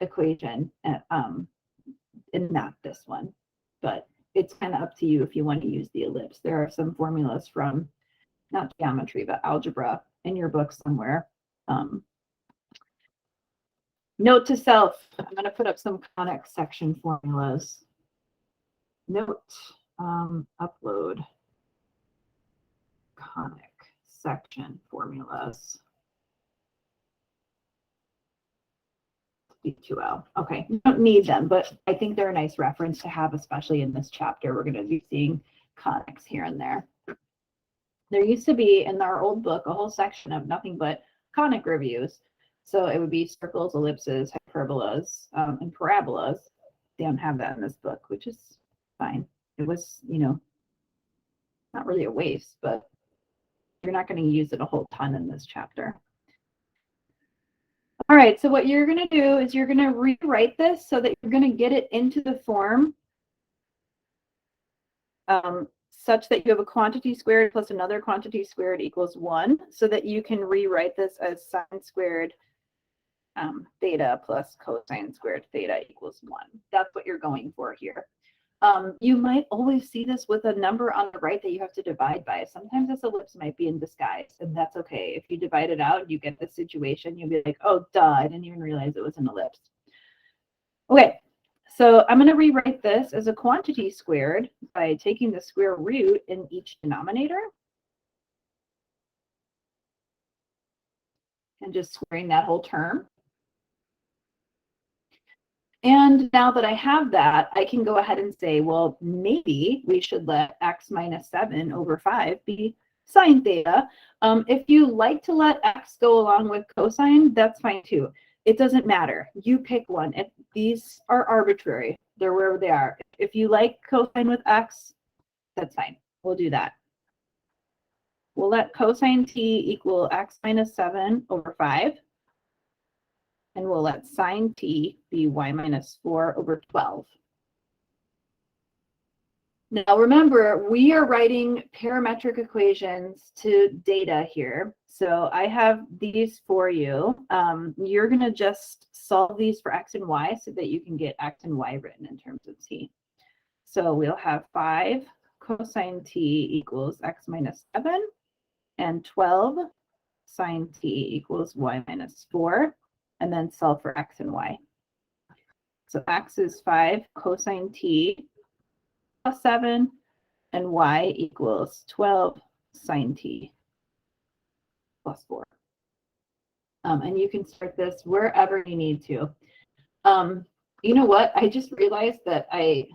equation, and not this one. But it's kind of up to you if you want to use the ellipse. There are some formulas from not geometry, but algebra in your book somewhere. Note to self, I'm going to put up some conic section formulas. Note, Upload conic section formulas. D2L. Okay, you don't need them, but I think they're a nice reference to have, especially in this chapter. We're going to be seeing conics here and there. There used to be in our old book a whole section of nothing but conic reviews. So it would be circles, ellipses, hyperbolas, and parabolas. They don't have that in this book, which is fine. It was, you know, not really a waste, but you're not going to use it a whole ton in this chapter. All right, so what you're going to do is you're going to rewrite this so that you're going to get it into the form such that you have a quantity squared plus another quantity squared equals 1, so that you can rewrite this as sine squared theta plus cosine squared theta equals 1. That's what you're going for here. You might always see this with a number on the right that you have to divide by. Sometimes this ellipse might be in disguise, and that's okay. If you divide it out, you get this situation, you'll be like, oh, duh, I didn't even realize it was an ellipse. Okay, so I'm going to rewrite this as a quantity squared by taking the square root in each denominator and just squaring that whole term. And now that I have that, I can go ahead and say, well, maybe we should let x minus 7 over 5 be sine theta. If you like to let x go along with cosine, that's fine too. It doesn't matter. You pick one. These are arbitrary. They're wherever they are. If you like cosine with x, that's fine. We'll do that. We'll let cosine t equal x minus 7 over 5. And we'll let sine t be y minus 4 over 12. Now remember, we are writing parametric equations to data here. So I have these for you. You're going to just solve these for x and y so that you can get x and y written in terms of t. So we'll have 5 cosine t equals x minus 7 and 12 sine t equals y minus 4. And then solve for x and y. So x is 5 cosine t plus 7, and y equals 12 sine t plus 4. And you can start this wherever you need to. You know what? I just realized that I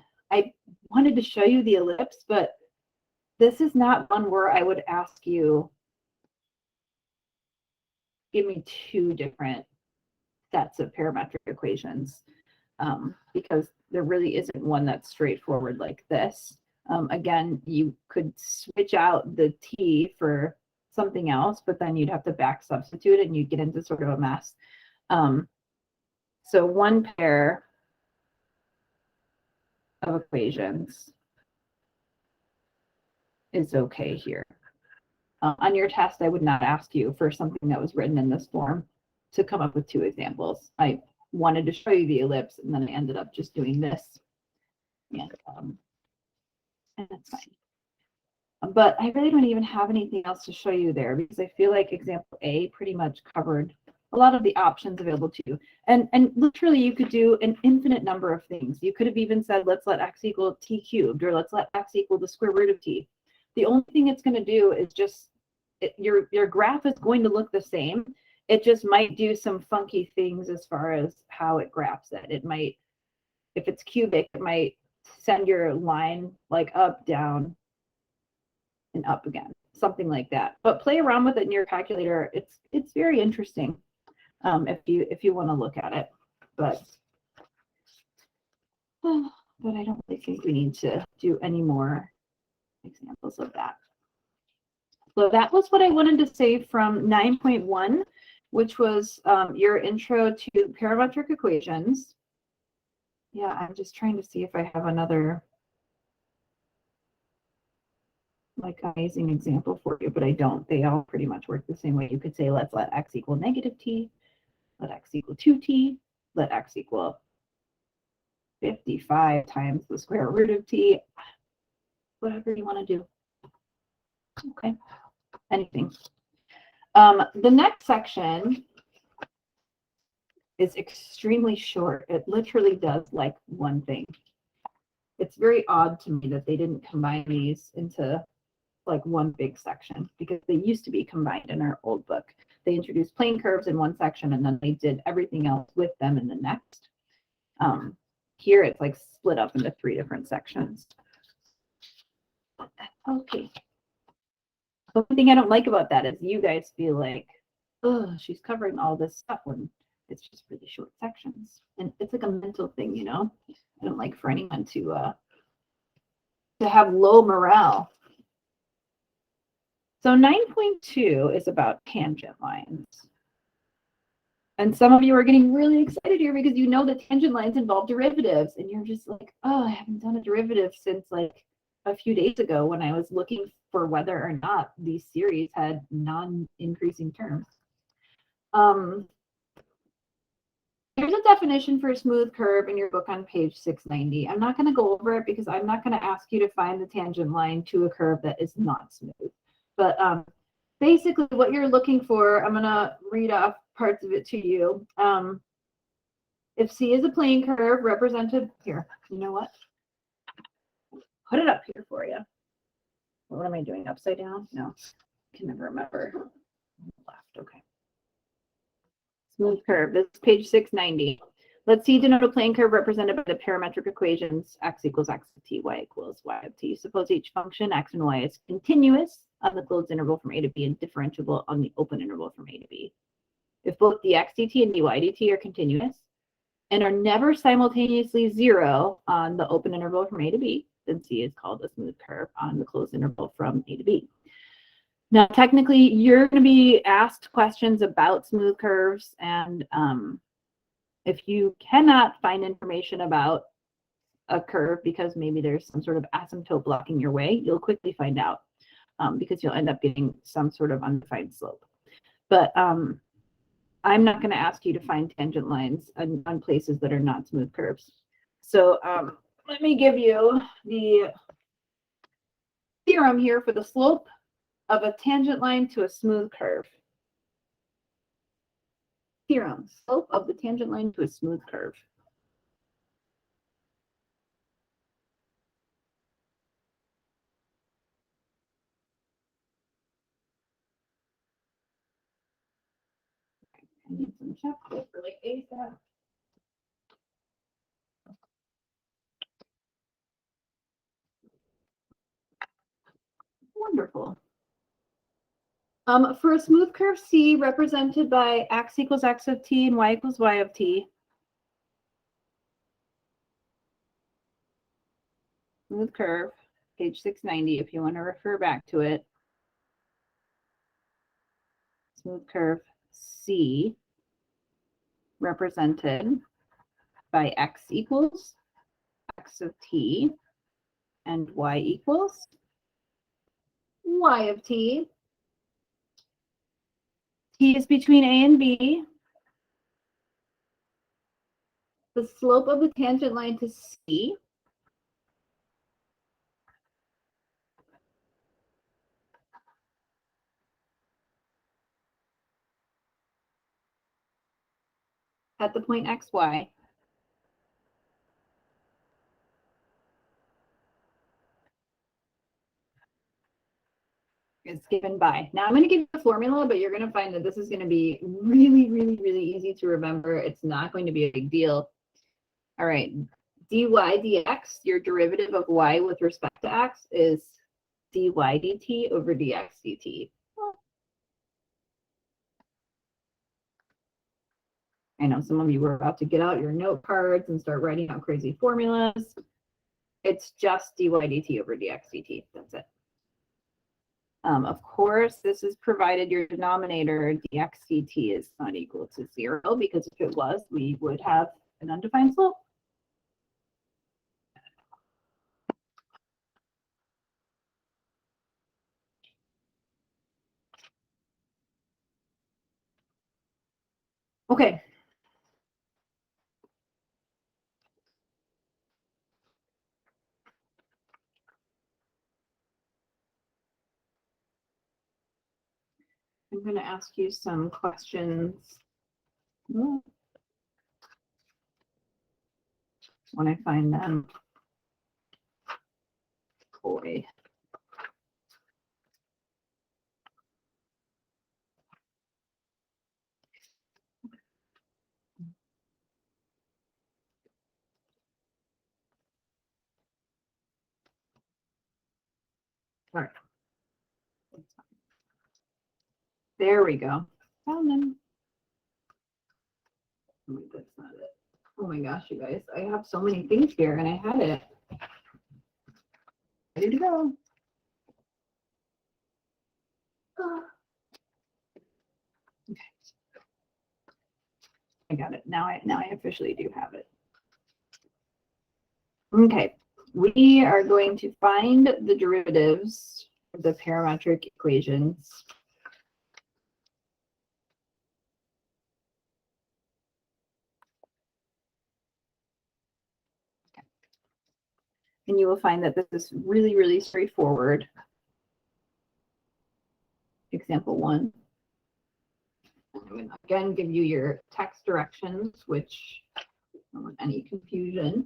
wanted to show you the ellipse, but this is not one where I would ask you, give me 2 different sets of parametric equations, because there really isn't one that's straightforward like this. Again, you could switch out the t for something else, but then you'd have to back substitute it and you'd get into sort of a mess. So one pair of equations is okay here. On your test, I would not ask you for something that was written in this form to come up with 2 examples. I wanted to show you the ellipse, and then I ended up just doing this. And that's fine. But I really don't even have anything else to show you there, because I feel like example A pretty much covered a lot of the options available to you. And literally you could do an infinite number of things. You could have even said, let's let x equal t cubed, or let's let x equal the square root of t. The only thing it's going to do is just, your graph is going to look the same. It just might do some funky things as far as how it graphs it. It might, if it's cubic, it might send your line like up, down, and up again, something like that. But play around with it in your calculator. It's very interesting if you want to look at it. But I don't really think we need to do any more examples of that. So that was what I wanted to say from 9.1, which was your intro to parametric equations. Yeah, I'm just trying to see if I have another like amazing example for you, but I don't. They all pretty much work the same way. You could say, let's let x equal negative t, let x equal 2t, let x equal 55 times the square root of t, whatever you want to do. Okay, anything. The next section is extremely short. It literally does like one thing. It's very odd to me that they didn't combine these into like one big section, because they used to be combined in our old book. They introduced plane curves in one section and then they did everything else with them in the next. Here it's like split up into 3 different sections. Okay. The only thing I don't like about that is you guys feel like, oh, she's covering all this stuff when it's just really short sections. And it's like a mental thing, you know? I don't like for anyone to have low morale. So 9.2 is about tangent lines. And some of you are getting really excited here because you know that tangent lines involve derivatives. And you're just like, oh, I haven't done a derivative since like a few days ago when I was looking for whether or not these series had non-increasing terms. Here's a definition for a smooth curve in your book on page 690. I'm not going to go over it because I'm not going to ask you to find the tangent line to a curve that is not smooth. But basically what you're looking for, I'm going to read off parts of it to you. If C is a plane curve represented here, you know what? Put it up here for you. What am I doing? Upside down? No, I can never remember. Left, okay. Smooth curve. This is page 690. Let C denote a plane curve represented by the parametric equations x equals x of t, y equals y of t. Suppose each function x and y is continuous on the closed interval from a to b and differentiable on the open interval from a to b. If both dx dt and dy dt are continuous and are never simultaneously 0 on the open interval from a to b, then C is called a smooth curve on the closed interval from a to b. Now, technically, you're going to be asked questions about smooth curves, and if you cannot find information about a curve because maybe there's some sort of asymptote blocking your way, you'll quickly find out because you'll end up getting some sort of undefined slope. But I'm not going to ask you to find tangent lines on places that are not smooth curves. So let me give you the theorem here for the slope of a tangent line to a smooth curve. Theorem, slope of the tangent line to a smooth curve. I need some chocolate for like ASAP. Wonderful. For a smooth curve C represented by x equals x of t and y equals y of t, smooth curve, page 690, if you want to refer back to it. Smooth curve C represented by x equals x of t and y equals y of t. T is between A and B. The slope of the tangent line to C at the point xy is given by. Now I'm going to give you a formula, but you're going to find that this is going to be really, really, really easy to remember. It's not going to be a big deal. All right, dy dx, your derivative of y with respect to x is dy dt over dx dt. I know some of you were about to get out your note cards and start writing out crazy formulas. It's just dy dt over dx dt. That's it. Of course, this is provided your denominator dx dt is not equal to 0, because if it was, we would have an undefined slope. Okay. I'm going to ask you some questions when I find them. toy. All right. There we go. Found them. Oh, wait, that's not it. Oh my gosh, you guys. I have so many things here and I had it. Ready to go. Okay. I got it. Now I officially do have it. Okay. We are going to find the derivatives of the parametric equations. And you will find that this is really, really straightforward. Example 1. I'm going to again give you your text directions, which don't want any confusion.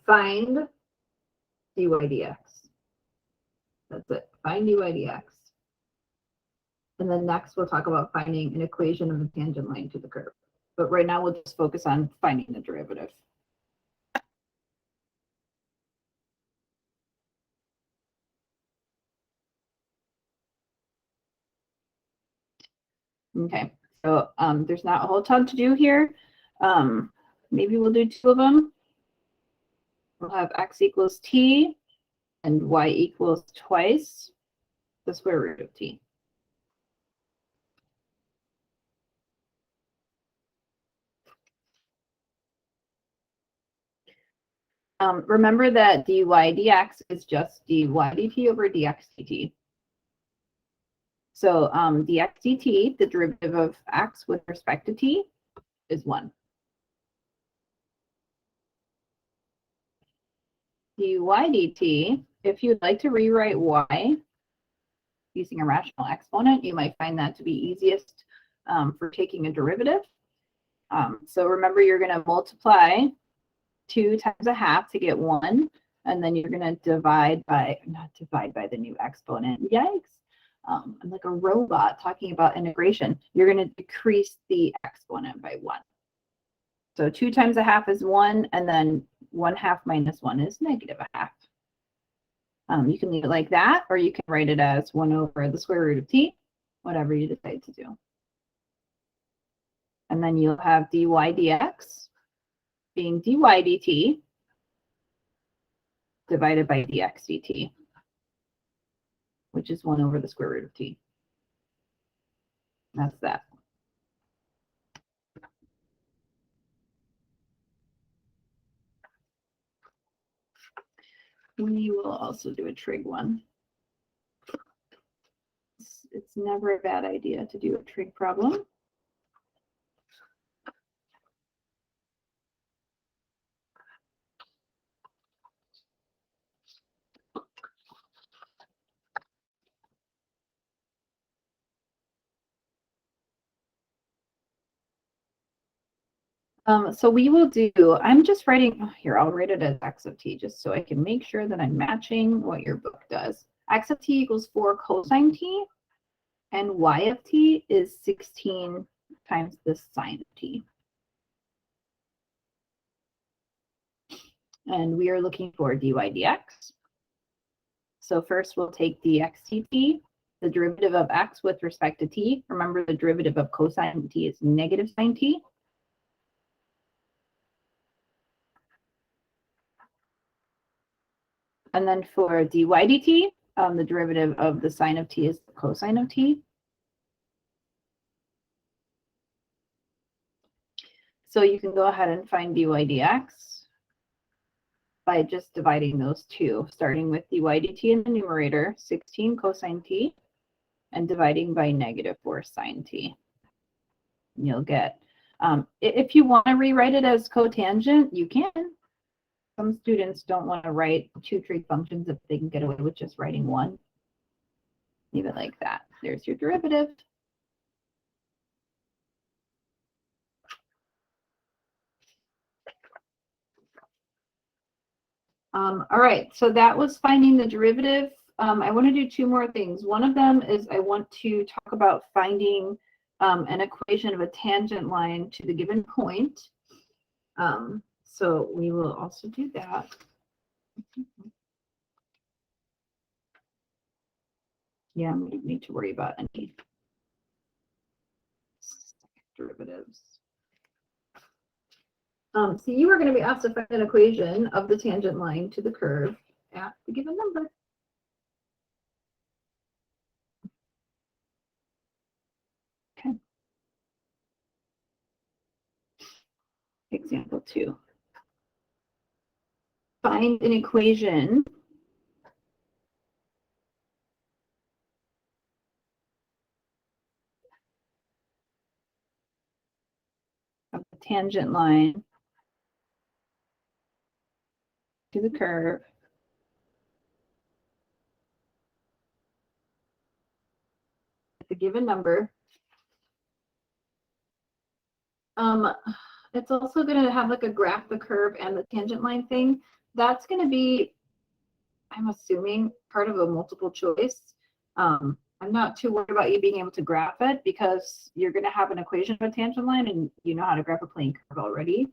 Find dy dx. That's it. Find dy dx. And then next we'll talk about finding an equation of the tangent line to the curve. But right now we'll just focus on finding the derivative. Okay, so there's not a whole ton to do here. Maybe we'll do 2 of them. We'll have x equals t and y equals twice the square root of t. Remember that dy dx is just dy dt over dx dt. So dx dt, the derivative of x with respect to t, is 1. dy dt, if you'd like to rewrite y using a rational exponent, you might find that to be easiest for taking a derivative. So remember, you're going to multiply 2 times a half to get 1, and then you're going to divide by, not divide by the new exponent. Yikes. I'm like a robot talking about integration. You're going to decrease the exponent by 1. So 2 times a half is 1, and then 1/2 minus 1 is negative a half. You can leave it like that, or you can write it as 1 over the square root of t, whatever you decide to do. And then you'll have dy dx being dy dt divided by dx dt, which is 1 over the square root of t. That's that. We will also do a trig one. It's never a bad idea to do a trig problem. So we will do, I'm just writing, oh, here, I'll write it as x of t just so I can make sure that I'm matching what your book does. X of t equals 4 cosine t, and y of t is 16 times the sine of t. And we are looking for dy dx. So first we'll take dx dt, the derivative of x with respect to t. Remember, the derivative of cosine t is negative sine t. And then for dy dt, the derivative of the sine of t is the cosine of t. So you can go ahead and find dy dx by just dividing those two, starting with dy dt in the numerator, 16 cosine t, and dividing by negative 4 sine t. And you'll get, if you want to rewrite it as cotangent, you can. Some students don't want to write 2 trig functions if they can get away with just writing 1. Leave it like that. There's your derivative. All right, so that was finding the derivative. I want to do two more things. One of them is I want to talk about finding an equation of a tangent line to the given point. So we will also do that. Yeah, we don't need to worry about any derivatives. So you are going to be asked to find an equation of the tangent line to the curve at the given number. Okay. Example 2. Find an equation of the tangent line to the curve at the given number. It's also going to have like a graph the curve and the tangent line thing. That's going to be, I'm assuming, part of a multiple choice. I'm not too worried about you being able to graph it because you're going to have an equation of a tangent line and you know how to graph a plane curve already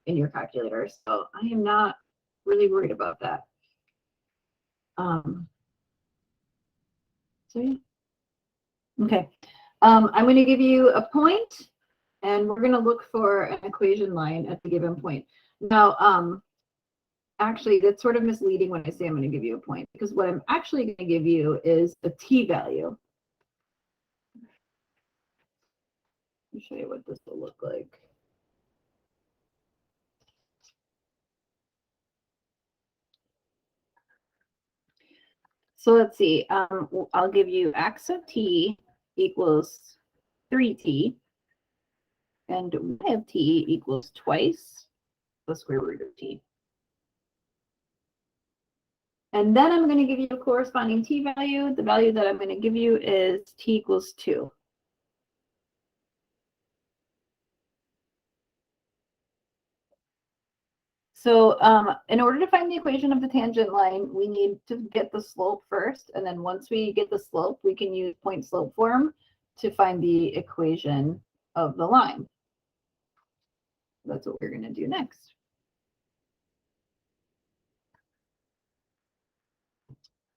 in your calculator. So I am not really worried about that. So yeah. Okay. I'm going to give you a point and we're going to look for an equation line at the given point. Now, actually, that's sort of misleading when I say I'm going to give you a point, because what I'm actually going to give you is a t-value. Let me show you what this will look like. So let's see. I'll give you x of t equals 3t, and y of t equals twice the square root of t. And then I'm going to give you a corresponding t-value. The value that I'm going to give you is t equals 2. So in order to find the equation of the tangent line, we need to get the slope first. And then once we get the slope, we can use point slope form to find the equation of the line. That's what we're going to do next.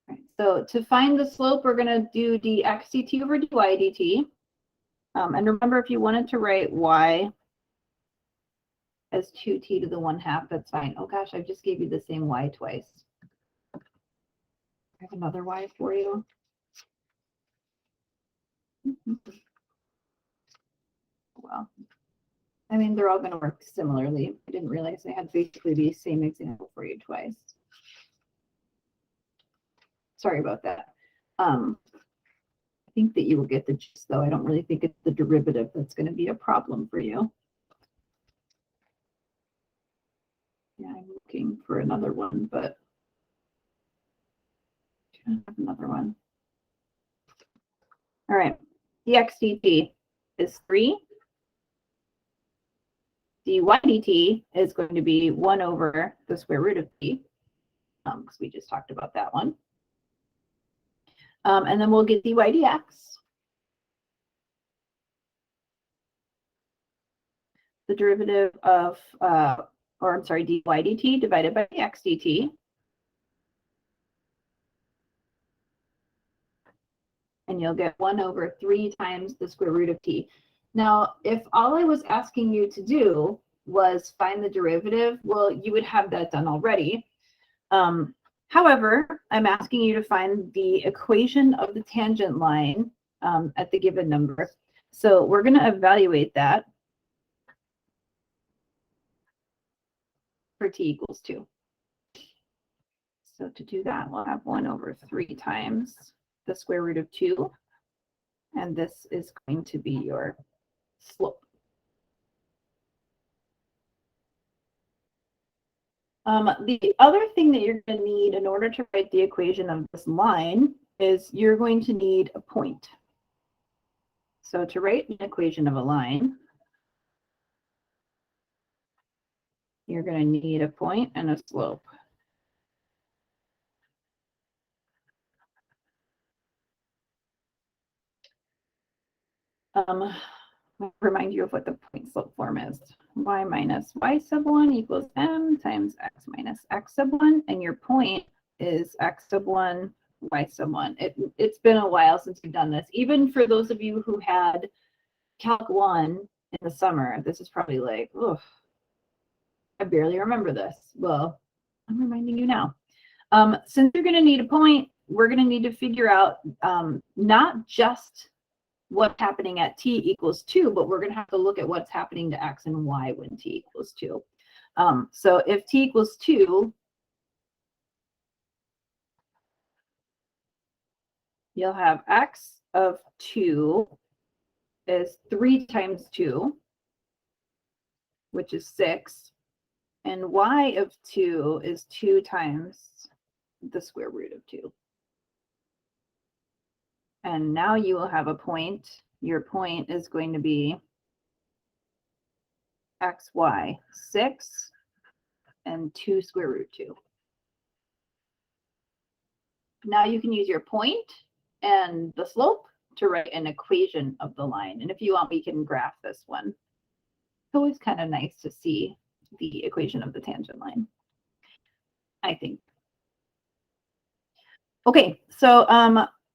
Right, so to find the slope, we're going to do dx dt over dy dt. And remember, if you wanted to write y as 2t to the 1/2, that's fine. Oh gosh, I just gave you the same y twice. I have another y for you. Well, I mean, they're all going to work similarly. I didn't realize I had basically the same example for you twice. Sorry about that. I think that you will get the gist, though. I don't really think it's the derivative that's going to be a problem for you. Yeah, I'm looking for another one, but I have another one. All right, dx dt is 3. dy dt is going to be 1 over the square root of t, because we just talked about that one. And then we'll get dy dx. The derivative of, or I'm sorry, dy dt divided by dx dt. And you'll get 1 over 3 times the square root of t. Now, if all I was asking you to do was find the derivative, well, you would have that done already. However, I'm asking you to find the equation of the tangent line at the given number. So we're going to evaluate that for t equals 2. So to do that, we'll have 1 over 3 times the square root of 2. And this is going to be your slope. The other thing that you're going to need in order to write the equation of this line is you're going to need a point. So to write an equation of a line, you're going to need a point and a slope. Remind you of what the point slope form is. Y minus y sub 1 equals m times x minus x sub 1, and your point is x sub 1, y sub 1. It's been a while since we've done this. Even for those of you who had Calc 1 in the summer, this is probably like, oh, I barely remember this. Well, I'm reminding you now. Since you're going to need a point, we're going to need to figure out not just what's happening at t equals 2, but we're going to have to look at what's happening to x and y when t equals 2. So if t equals 2, you'll have x of 2 is 3 times 2, which is 6, and y of 2 is 2 times the square root of 2. And now you will have a point. Your point is going to be xy 6 and 2 square root 2. Now you can use your point and the slope to write an equation of the line. And if you want, we can graph this one. It's always kind of nice to see the equation of the tangent line, I think. Okay, so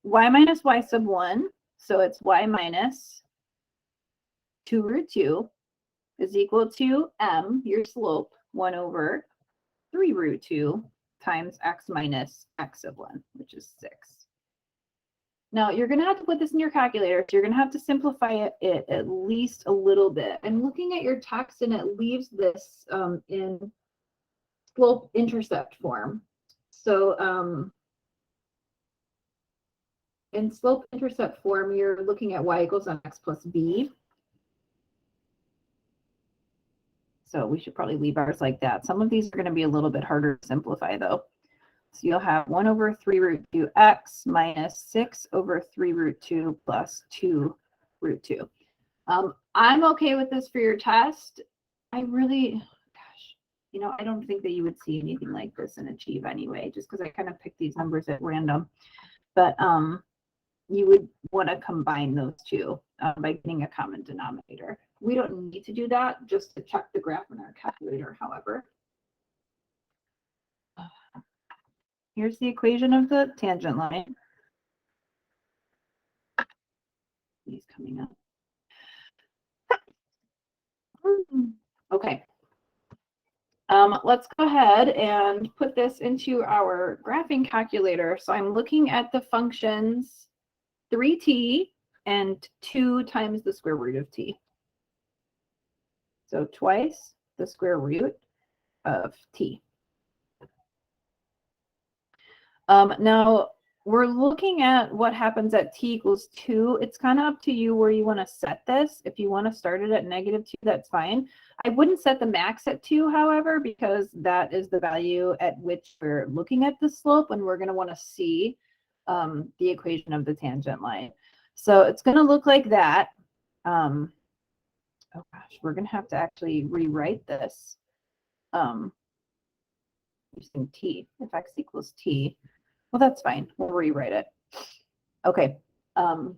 y minus y sub 1, so it's y minus 2 root 2 is equal to m, your slope, 1 over 3 root 2 times x minus x sub 1, which is 6. Now, you're going to have to put this in your calculator, so you're going to have to simplify it at least a little bit. I'm looking at your text, and it leaves this in slope-intercept form. So in slope-intercept form, you're looking at y equals mx plus b. So we should probably leave ours like that. Some of these are going to be a little bit harder to simplify, though. So you'll have 1 over 3 root 2x minus 6 over 3 root 2 plus 2 root 2. I'm okay with this for your test. I really, gosh, you know, I don't think that you would see anything like this in Achieve anyway, just because I kind of picked these numbers at random. But you would want to combine those two by getting a common denominator. We don't need to do that, just to check the graph in our calculator, however. Here's the equation of the tangent line. He's coming up. Okay. Let's go ahead and put this into our graphing calculator. So I'm looking at the functions 3t and 2 times the square root of t. So twice the square root of t. Now, we're looking at what happens at t equals 2. It's kind of up to you where you want to set this. If you want to start it at -2, that's fine. I wouldn't set the max at 2, however, because that is the value at which we're looking at the slope, and we're going to want to see the equation of the tangent line. So it's going to look like that. Oh gosh, we're going to have to actually rewrite this using t, if x equals t. Well, that's fine. We'll rewrite it. Okay. That's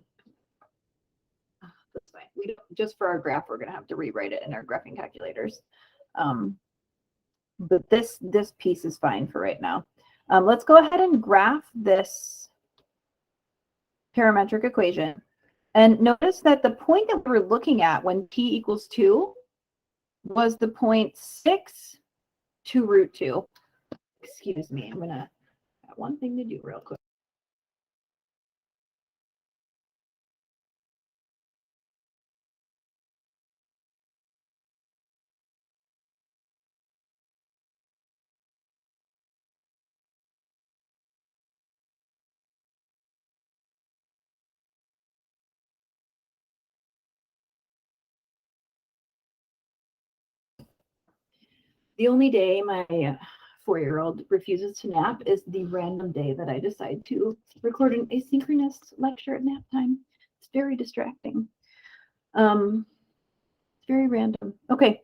fine. We don't, just for our graph, we're going to have to rewrite it in our graphing calculators. But this piece is fine for right now. Let's go ahead and graph this parametric equation. And notice that the point that we're looking at when t equals 2 was the point 6 to root 2. Excuse me, I'm going to have one thing to do real quick. The only day my 4-year-old refuses to nap is the random day that I decide to record an asynchronous lecture at nap time. It's very distracting. It's very random. Okay.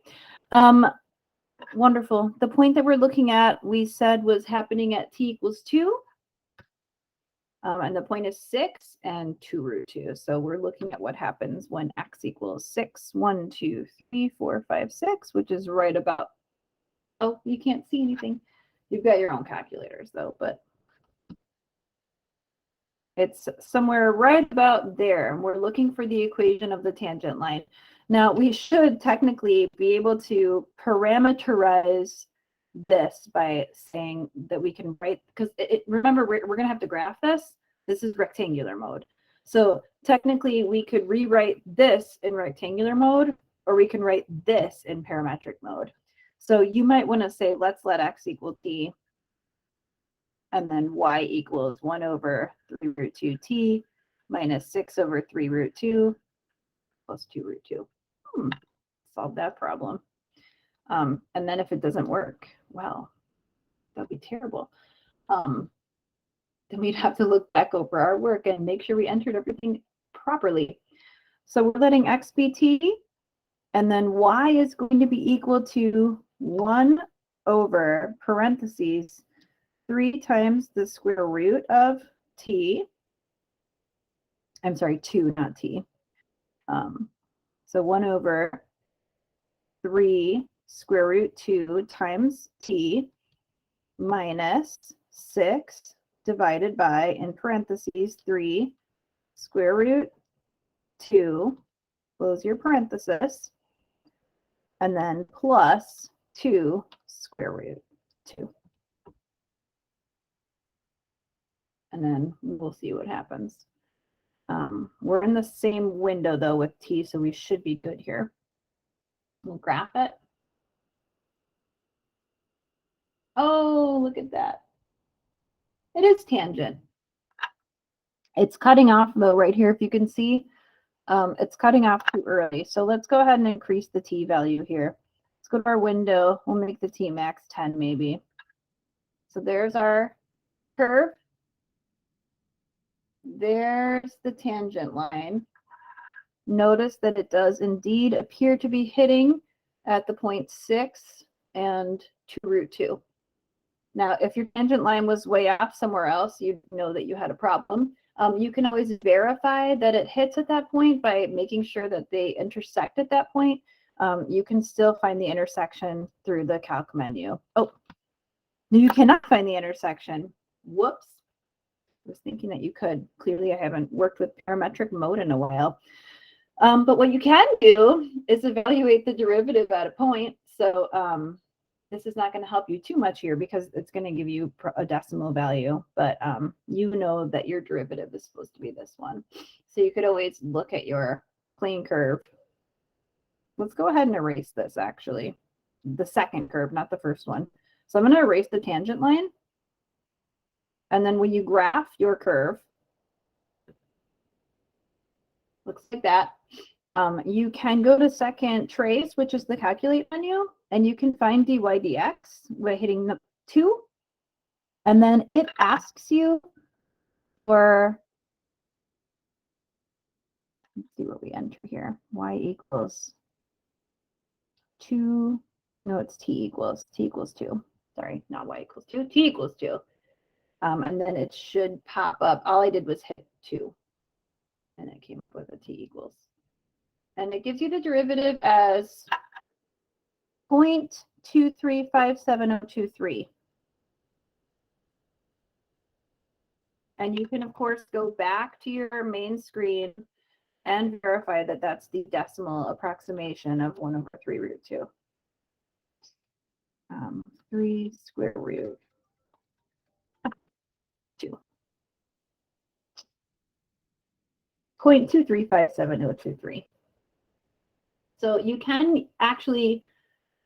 Wonderful. The point that we're looking at, we said was happening at t equals 2. And the point is 6 and 2 root 2. So we're looking at what happens when x equals 6, 1, 2, 3, 4, 5, 6, which is right about, oh, you can't see anything. You've got your own calculators though, but it's somewhere right about there. We're looking for the equation of the tangent line. Now we should technically be able to parameterize this by saying that we can write, because remember, we're going to have to graph this. This is rectangular mode. So technically we could rewrite this in rectangular mode, or we can write this in parametric mode. So you might want to say, let's let x equal t, and then y equals 1 over 3 root 2t minus 6 over 3 root 2 plus 2 root 2. Solve that problem. And then if it doesn't work, well, that'd be terrible. Then we'd have to look back over our work and make sure we entered everything properly. So we're letting x be t, and then y is going to be equal to 1 over parentheses 3 times the square root of t. I'm sorry, 2, not t. So 1 over 3 square root 2 times t minus 6 divided by, in parentheses, 3 square root 2, close your parenthesis, and then plus 2 square root 2. And then we'll see what happens. We're in the same window though with t, so we should be good here. We'll graph it. Oh, look at that. It is tangent. It's cutting off though right here, if you can see. It's cutting off too early. So let's go ahead and increase the t value here. Let's go to our window. We'll make the t max 10 maybe. So there's our curve. There's the tangent line. Notice that it does indeed appear to be hitting at the point 6 and 2 root 2. Now, if your tangent line was way off somewhere else, you'd know that you had a problem. You can always verify that it hits at that point by making sure that they intersect at that point. You can still find the intersection through the calc menu. Oh, you cannot find the intersection. Whoops. I was thinking that you could. Clearly, I haven't worked with parametric mode in a while. But what you can do is evaluate the derivative at a point. So this is not going to help you too much here because it's going to give you a decimal value. But you know that your derivative is supposed to be this one. So you could always look at your plane curve. Let's go ahead and erase this, actually. The second curve, not the first one. So I'm going to erase the tangent line. And then when you graph your curve, looks like that. You can go to second trace, which is the calculate menu, and you can find dy dx by hitting the 2. And then it asks you for, let's see what we enter here. Y equals 2. No, it's t equals 2. Sorry, not y equals 2. T equals 2. And then it should pop up. All I did was hit 2. And it came up with a t equals. And it gives you the derivative as 0.2357023. And you can, of course, go back to your main screen and verify that that's the decimal approximation of 1 over 3 root 2. 3 square root 2. 0.2357023. So you can actually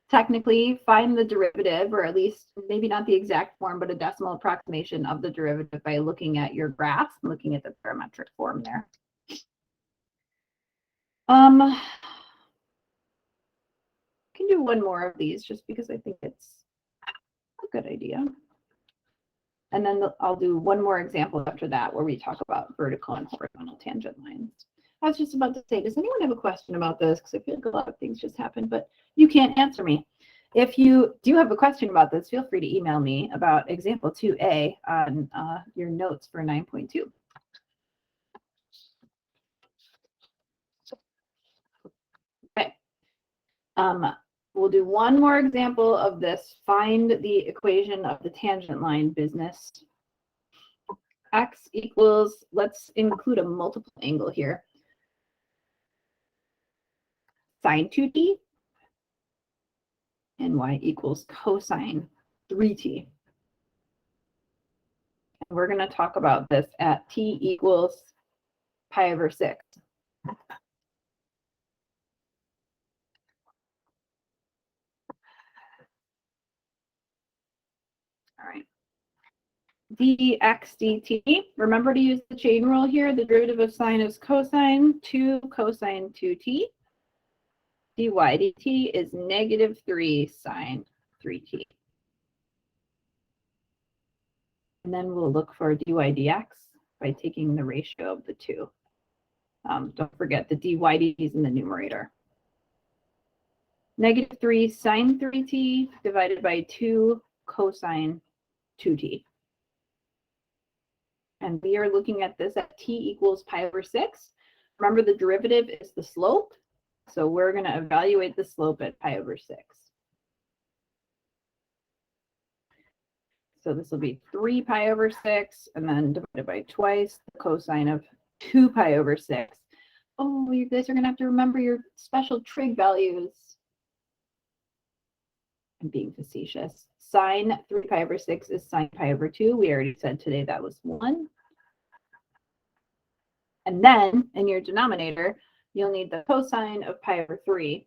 technically find the derivative, or at least maybe not the exact form, but a decimal approximation of the derivative by looking at your graph, looking at the parametric form there. I can do one more of these just because I think it's a good idea. And then I'll do one more example after that where we talk about vertical and horizontal tangent lines. I was just about to say, does anyone have a question about this? Because I feel like a lot of things just happened, but you can't answer me. If you do have a question about this, feel free to email me about example 2A on your notes for 9.2. Okay. We'll do one more example of this. Find the equation of the tangent line business. X equals, let's include a multiple angle here. Sine 2t. And y equals cosine 3t. And we're going to talk about this at t equals pi over 6. All right. dx dt. Remember to use the chain rule here. The derivative of sine is cosine 2 cosine 2t. dy dt is negative 3 sine 3t. And then we'll look for dy dx by taking the ratio of the two. Don't forget the dy dt is in the numerator. Negative 3 sine 3t divided by 2 cosine 2t. And we are looking at this at t equals pi over 6. Remember, the derivative is the slope. So we're going to evaluate the slope at pi over 6. So this will be 3 pi over 6, and then divided by twice the cosine of 2 pi over 6. Oh, you guys are going to have to remember your special trig values. I'm being facetious. Sine 3 pi over 6 is sine pi over 2. We already said today that was 1. And then in your denominator, you'll need the cosine of pi over 3,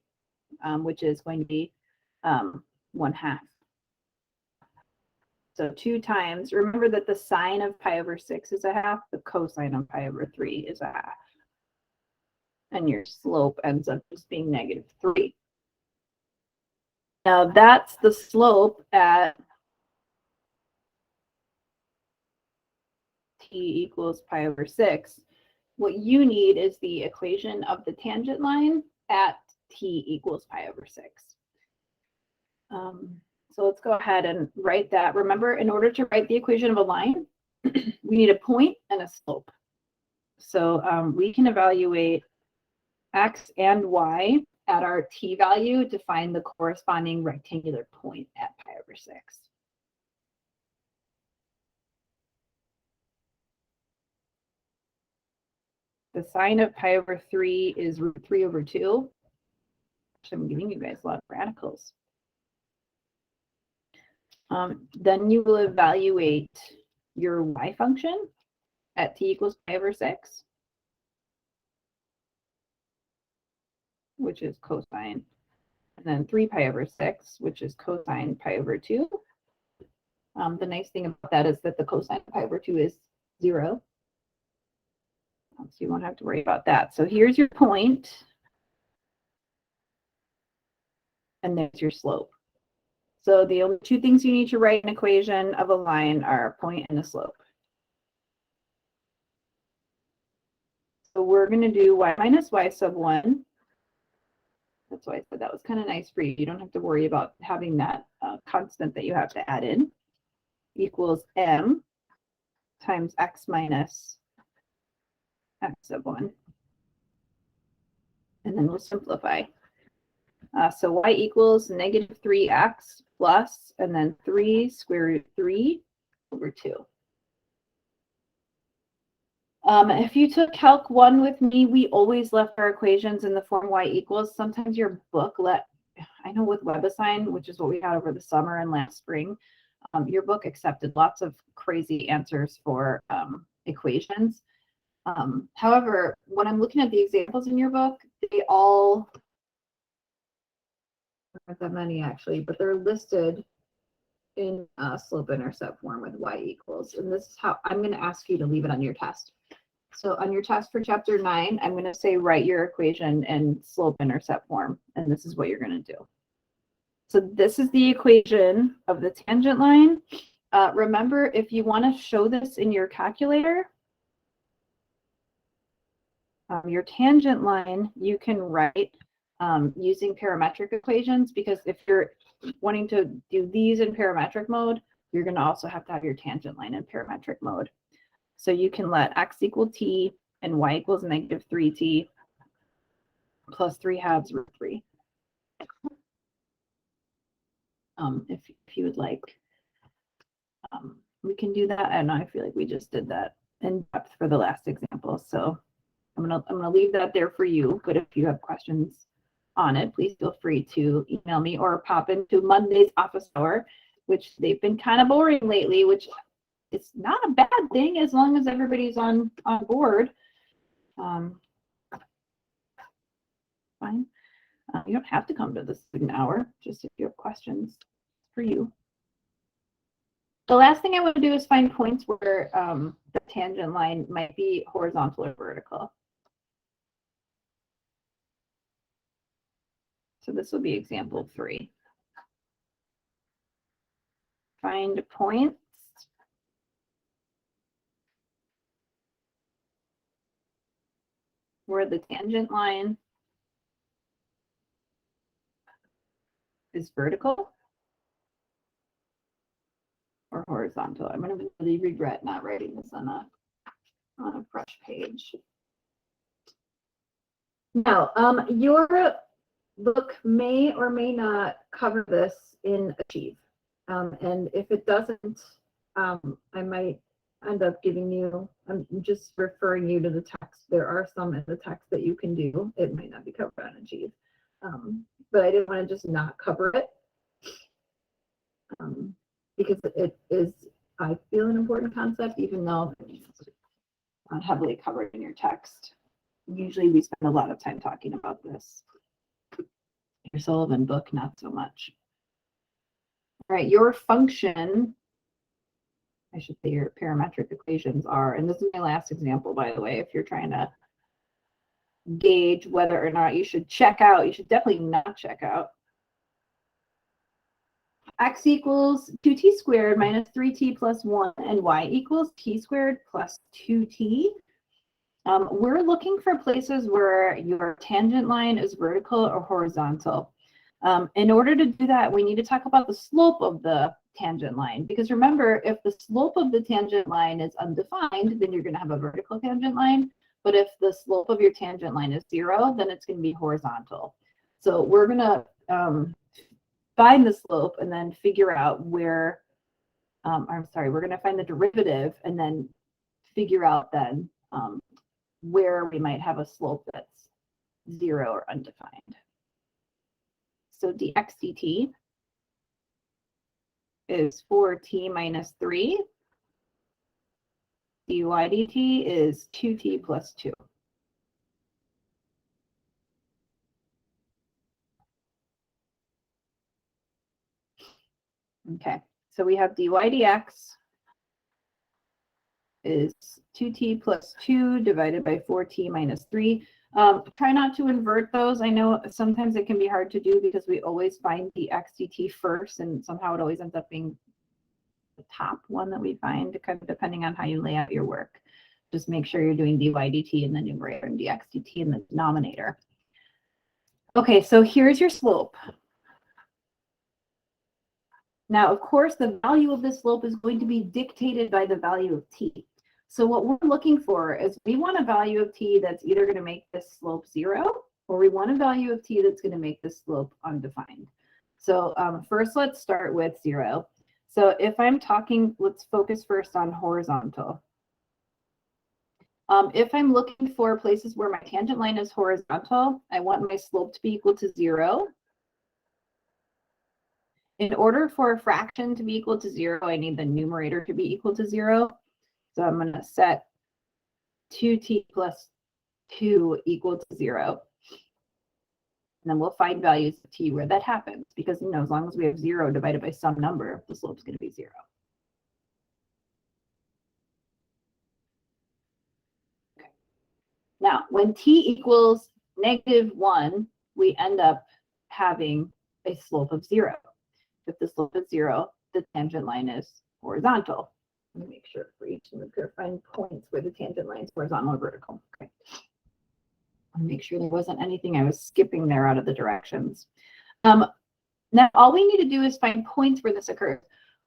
which is going to be 1/2. So 2 times, remember that the sine of pi over 6 is 1/2, the cosine of pi over 3 is 1/2. And your slope ends up just being negative 3. Now that's the slope at t equals pi over 6. What you need is the equation of the tangent line at t equals pi over 6. So let's go ahead and write that. Remember, in order to write the equation of a line, we need a point and a slope. So we can evaluate x and y at our t value to find the corresponding rectangular point at pi over 6. The sine of pi over 3 is root 3 over 2. I'm giving you guys a lot of radicals. Then you will evaluate your y function at t equals pi over 6, which is cosine, and then 3 pi over 6, which is cosine pi over 2. The nice thing about that is that the cosine of pi over 2 is 0. So you won't have to worry about that. So here's your point, and there's your slope. So the only two things you need to write an equation of a line are a point and a slope. So we're going to do y minus y sub 1. That's why I said that was kind of nice for you. You don't have to worry about having that constant that you have to add in. Equals m times x minus x sub 1. And then we'll simplify. So y equals negative 3x plus, and then 3 square root 3 over 2. If you took Calc 1 with me, we always left our equations in the form y equals. Sometimes your book I know with WebAssign, which is what we had over the summer and last spring, your book accepted lots of crazy answers for equations. However, when I'm looking at the examples in your book, they all, not that many actually, but they're listed in slope-intercept form with y equals. And this is how I'm going to ask you to leave it on your test. So on your test for chapter 9, I'm going to say write your equation in slope-intercept form, and this is what you're going to do. So this is the equation of the tangent line. Remember, if you want to show this in your calculator, your tangent line, you can write using parametric equations, because if you're wanting to do these in parametric mode, you're going to also have to have your tangent line in parametric mode. So you can let x equal t and y equals negative 3t plus 3/2 root 3. If you would like, we can do that. And I feel like we just did that in depth for the last example. So I'm gonna leave that there for you. But if you have questions on it, please feel free to email me or pop into Monday's office hour, which they've been kind of boring lately, which it's not a bad thing as long as everybody's on board. Fine. You don't have to come to this in an hour, just if you have questions for you. The last thing I want to do is find points where the tangent line might be horizontal or vertical. So this will be example 3. Find points where the tangent line is vertical or horizontal. I'm going to really regret not writing this on a fresh page. Now, your book may or may not cover this in Achieve. And if it doesn't, I might end up giving you, I'm just referring you to the text. There are some in the text that you can do. It might not be covered on Achieve. But I didn't want to just not cover it because it is, I feel, an important concept, even though it's not heavily covered in your text. Usually we spend a lot of time talking about this. Your Sullivan book, not so much. All right, your function, I should say your parametric equations are, and this is my last example, by the way, if you're trying to gauge whether or not you should check out, you should definitely not check out. X equals 2t squared minus 3t plus 1, and y equals t squared plus 2t. We're looking for places where your tangent line is vertical or horizontal. In order to do that, we need to talk about the slope of the tangent line, because remember, if the slope of the tangent line is undefined, then you're going to have a vertical tangent line. But if the slope of your tangent line is 0, then it's going to be horizontal. So we're going to find the slope and then figure out where, we're going to find the derivative and then figure out then where we might have a slope that's 0 or undefined. So dx dt is 4t minus 3. dy dt is 2t plus 2. Okay, so we have dy dx is 2t plus 2 divided by 4t minus 3. Try not to invert those. I know sometimes it can be hard to do because we always find dx dt first, and somehow it always ends up being the top one that we find, kind of depending on how you lay out your work. Just make sure you're doing dy dt in the numerator and dx dt in the denominator. Okay, so here's your slope. Now, of course, the value of this slope is going to be dictated by the value of t. So what we're looking for is we want a value of t that's either going to make this slope 0, or we want a value of t that's going to make this slope undefined. So first, let's start with 0. So if I'm talking, let's focus first on horizontal. If I'm looking for places where my tangent line is horizontal, I want my slope to be equal to 0. In order for a fraction to be equal to 0, I need the numerator to be equal to 0. So I'm going to set 2t plus 2 equal to 0. And then we'll find values of t where that happens, because as long as we have 0 divided by some number, the slope is going to be 0. Okay. Now, when t equals -1, we end up having a slope of 0. If the slope is 0, the tangent line is horizontal. Let me make sure for each of them, find points where the tangent line is horizontal or vertical. Okay. I'll make sure there wasn't anything I was skipping there out of the directions. Now, all we need to do is find points where this occurs.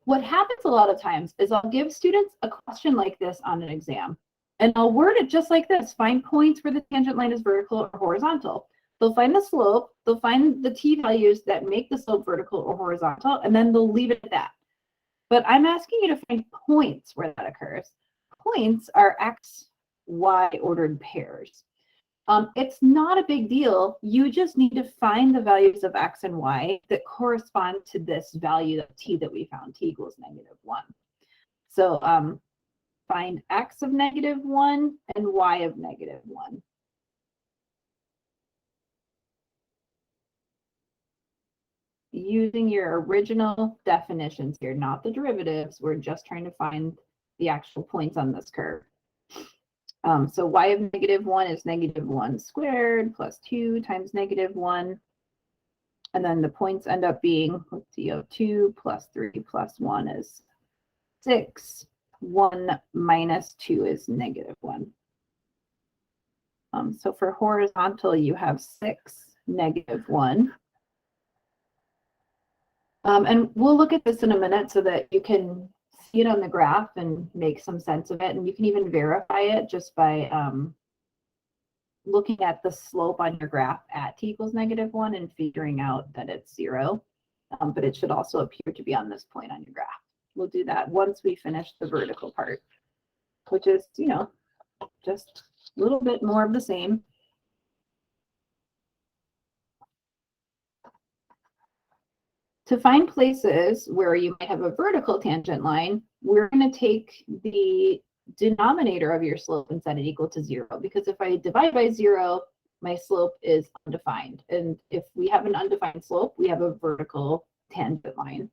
What happens a lot of times is I'll give students a question like this on an exam, and I'll word it just like this: find points where the tangent line is vertical or horizontal. They'll find the slope, they'll find the t values that make the slope vertical or horizontal, and then they'll leave it at that. But I'm asking you to find points where that occurs. Points are x, y ordered pairs. It's not a big deal. You just need to find the values of x and y that correspond to this value of t that we found, t equals -1. So find x of -1 and y of -1. Using your original definitions here, not the derivatives. We're just trying to find the actual points on this curve. So y of -1 is -1 squared plus 2 times -1. And then the points end up being, let's see, 2 plus 3 plus 1 is 6. 1 minus 2 is -1. So for horizontal, you have 6, -1. And we'll look at this in a minute so that you can see it on the graph and make some sense of it. And you can even verify it just by looking at the slope on your graph at t equals -1 and figuring out that it's 0. But it should also appear to be on this point on your graph. We'll do that once we finish the vertical part, which is, you know, just a little bit more of the same. To find places where you might have a vertical tangent line, we're going to take the denominator of your slope and set it equal to 0, because if I divide by 0, my slope is undefined. And if we have an undefined slope, we have a vertical tangent line.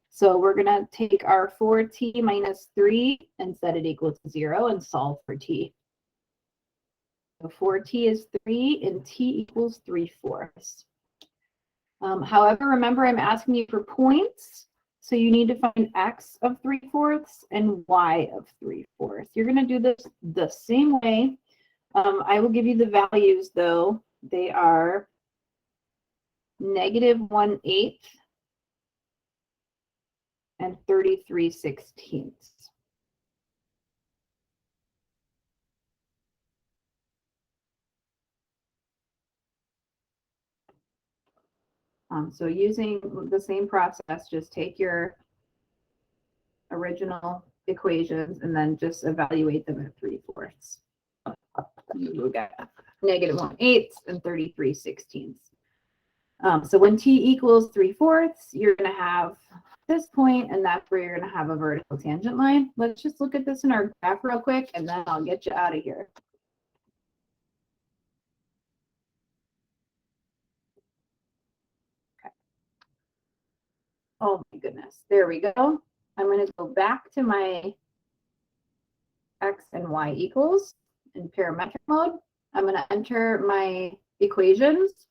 So we're going to take our 4t minus 3 and set it equal to 0 and solve for t. So 4t is 3 and t equals 3/4. However, remember, I'm asking you for points. So you need to find x of 3/4 and y of 3/4. You're going to do this the same way. I will give you the values, though. They are -1/8 and 33/16. So using the same process, just take your original equations and then just evaluate them at 3/4. You get -1/8 and 33/16. So when t equals 3/4, you're going to have this point, and that's where you're going to have a vertical tangent line. Let's just look at this in our graph real quick, and then I'll get you out of here. Okay. Oh my goodness. There we go. I'm going to go back to my x and y equals in parametric mode. I'm going to enter my equations.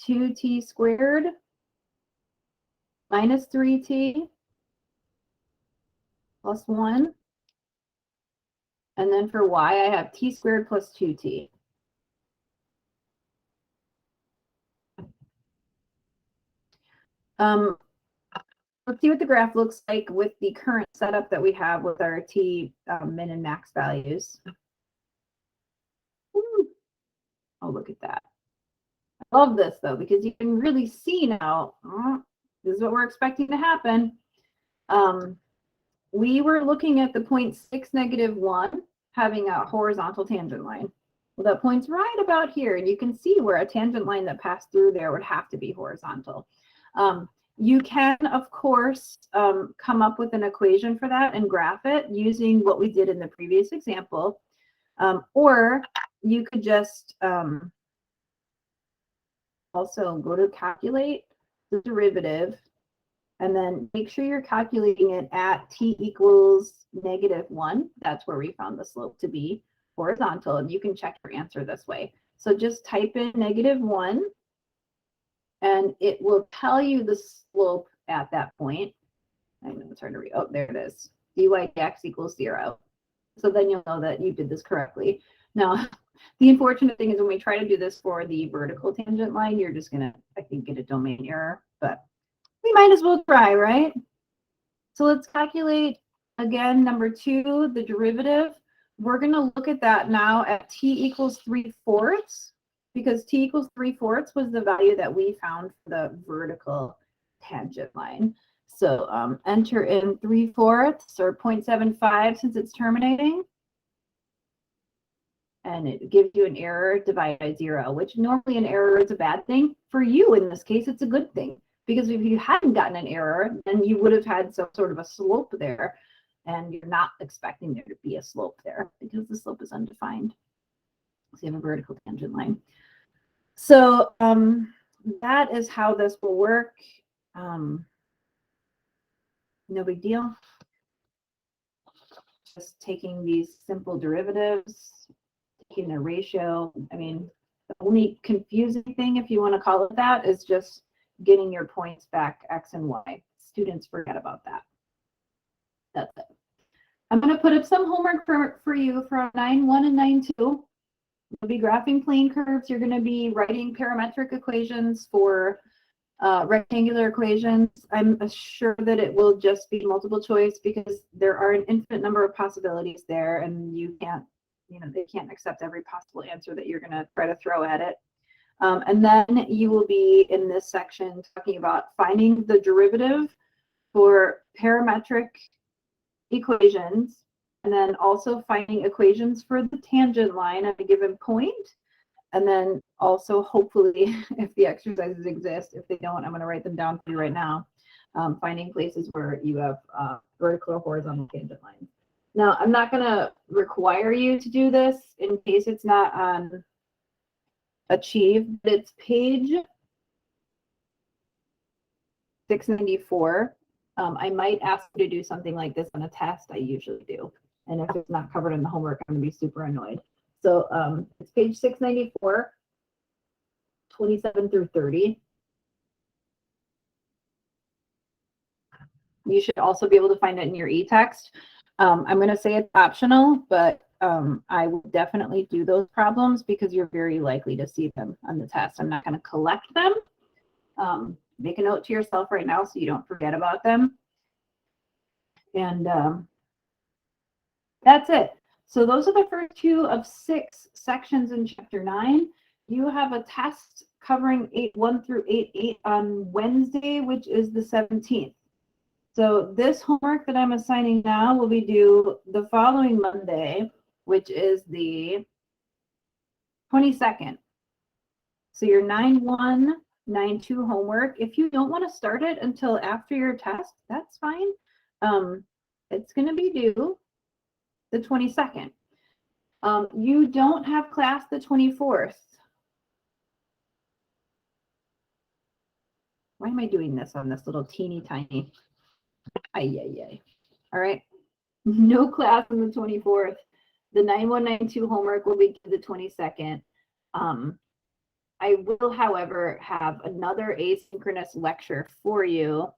2t squared minus 3t plus 1. And then for y, I have t squared plus 2t. Let's see what the graph looks like with the current setup that we have with our t min and max values. Woo. Oh, look at that. I love this, though, because you can really see now, this is what we're expecting to happen. We were looking at the point 6, -1, having a horizontal tangent line. Well, that point's right about here, and you can see where a tangent line that passed through there would have to be horizontal. You can, of course, come up with an equation for that and graph it using what we did in the previous example. Or you could just also go to calculate the derivative and then make sure you're calculating it at t equals -1. That's where we found the slope to be horizontal, and you can check your answer this way. So just type in -1. And it will tell you the slope at that point. I'm going to try to read. Oh, there it is. dy dx equals 0. So then you'll know that you did this correctly. Now, The unfortunate thing is when we try to do this for the vertical tangent line, you're just gonna, I think, get a domain error, but we might as well try, right? So let's calculate again, number 2, the derivative. We're gonna look at that now at t equals 3/4, because t equals 3/4 was the value that we found for the vertical tangent line. So enter in 3/4 or 0.75 since it's terminating. And it gives you an error divided by 0, which normally an error is a bad thing. For you, in this case, it's a good thing. Because if you hadn't gotten an error, then you would have had some sort of a slope there. And you're not expecting there to be a slope there because the slope is undefined. So you have a vertical tangent line. So that is how this will work. No big deal. Just taking these simple derivatives, taking the ratio. I mean, the only confusing thing, if you want to call it that, is just getting your points back, X and Y. Students forget about that. That's it. I'm going to put up some homework for you from 9.1 and 9.2. You'll be graphing plane curves. You're going to be writing parametric equations for rectangular equations. I'm sure that it will just be multiple choice because there are an infinite number of possibilities there, and you can't, they can't accept every possible answer that you're going to try to throw at it. And then you will be in this section talking about finding the derivative for parametric equations, and then also finding equations for the tangent line at a given point. And then also, hopefully, if the exercises exist, if they don't, I'm going to write them down for you right now. Finding places where you have vertical or horizontal tangent lines. Now, I'm not going to require you to do this in case it's not on Achieve, but it's page 694. I might ask you to do something like this on a test. I usually do. And if it's not covered in the homework, I'm going to be super annoyed. So it's page 694, 27 through 30. You should also be able to find it in your e-text. I'm going to say it's optional, but I will definitely do those problems because you're very likely to see them on the test. I'm not going to collect them. Make a note to yourself right now so you don't forget about them. And that's it. So those are the first 2 of 6 sections in Chapter 9. You have a test covering 8.1 through 8.8 on Wednesday, which is the 17th. So this homework that I'm assigning now will be due the following Monday, which is the 22nd. So your 9.1, 9.2 homework, if you don't want to start it until after your test, that's fine. It's going to be due the 22nd. You don't have class the 24th. Why am I doing this on this little teeny tiny? Ay. All right. No class on the 24th. The 9.1, 9.2 homework will be the 22nd. I will, however, have another asynchronous lecture for you.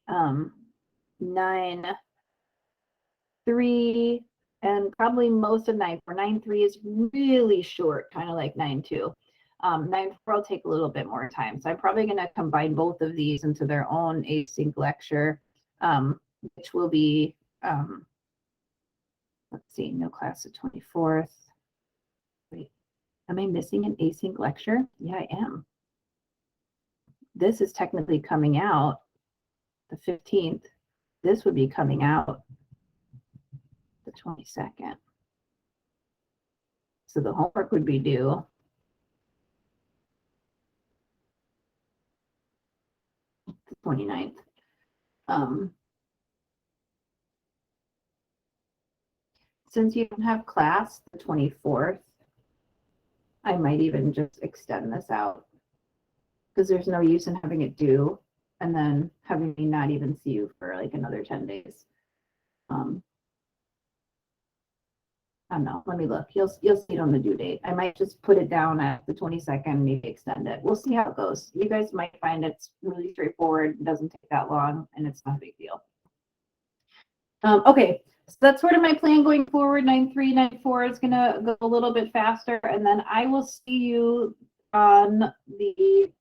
9.3 and probably most of 9.4. 9.3 is really short, kind of like 9.2. 9.4 will take a little bit more time. So I'm probably going to combine both of these into their own async lecture, which will be, let's see, no class the 24th. Wait, am I missing an async lecture? Yeah, I am. This is technically coming out the 15th. This would be coming out the 22nd. So the homework would be due the 29th. Since you don't have class the 24th, I might even just extend this out because there's no use in having it due and then having me not even see you for like another 10 days. I don't know. Let me look. You'll see it on the due date. I might just put it down at the 22nd, maybe extend it. We'll see how it goes. You guys might find it's really straightforward. It doesn't take that long, and it's not a big deal. Okay. So that's sort of my plan going forward. 9.3, 9.4 is gonna go a little bit faster, and then I will see you on the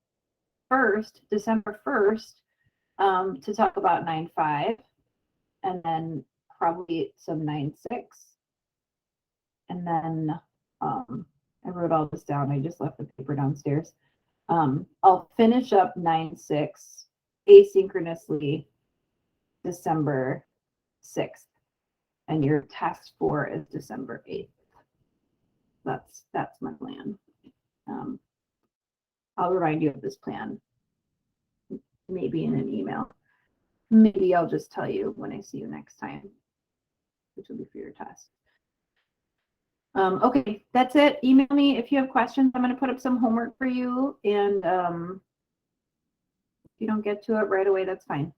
1st, December 1st, to talk about 9.5, and then probably some 9.6, and then I wrote all this down. I just left the paper downstairs. I'll finish up 9.6 asynchronously December 6th, and your test 4 is December 8th. That's my plan. I'll remind you of this plan, maybe in an email. Maybe I'll just tell you when I see you next time, which will be for your test. Okay, that's it. Email me if you have questions. I'm going to put up some homework for you, and if you don't get to it right away, that's fine.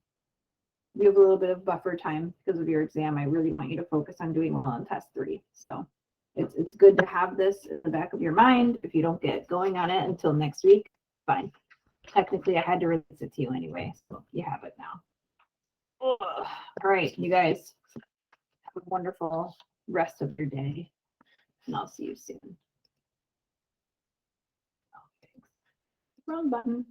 We have a little bit of buffer time because of your exam. I really want you to focus on doing well on test 3. So it's good to have this in the back of your mind. If you don't get going on it until next week, fine. Technically, I had to release it to you anyway, so you have it now. Ugh. All right, you guys, have a wonderful rest of your day, and I'll see you soon. Oh, thanks. Wrong button.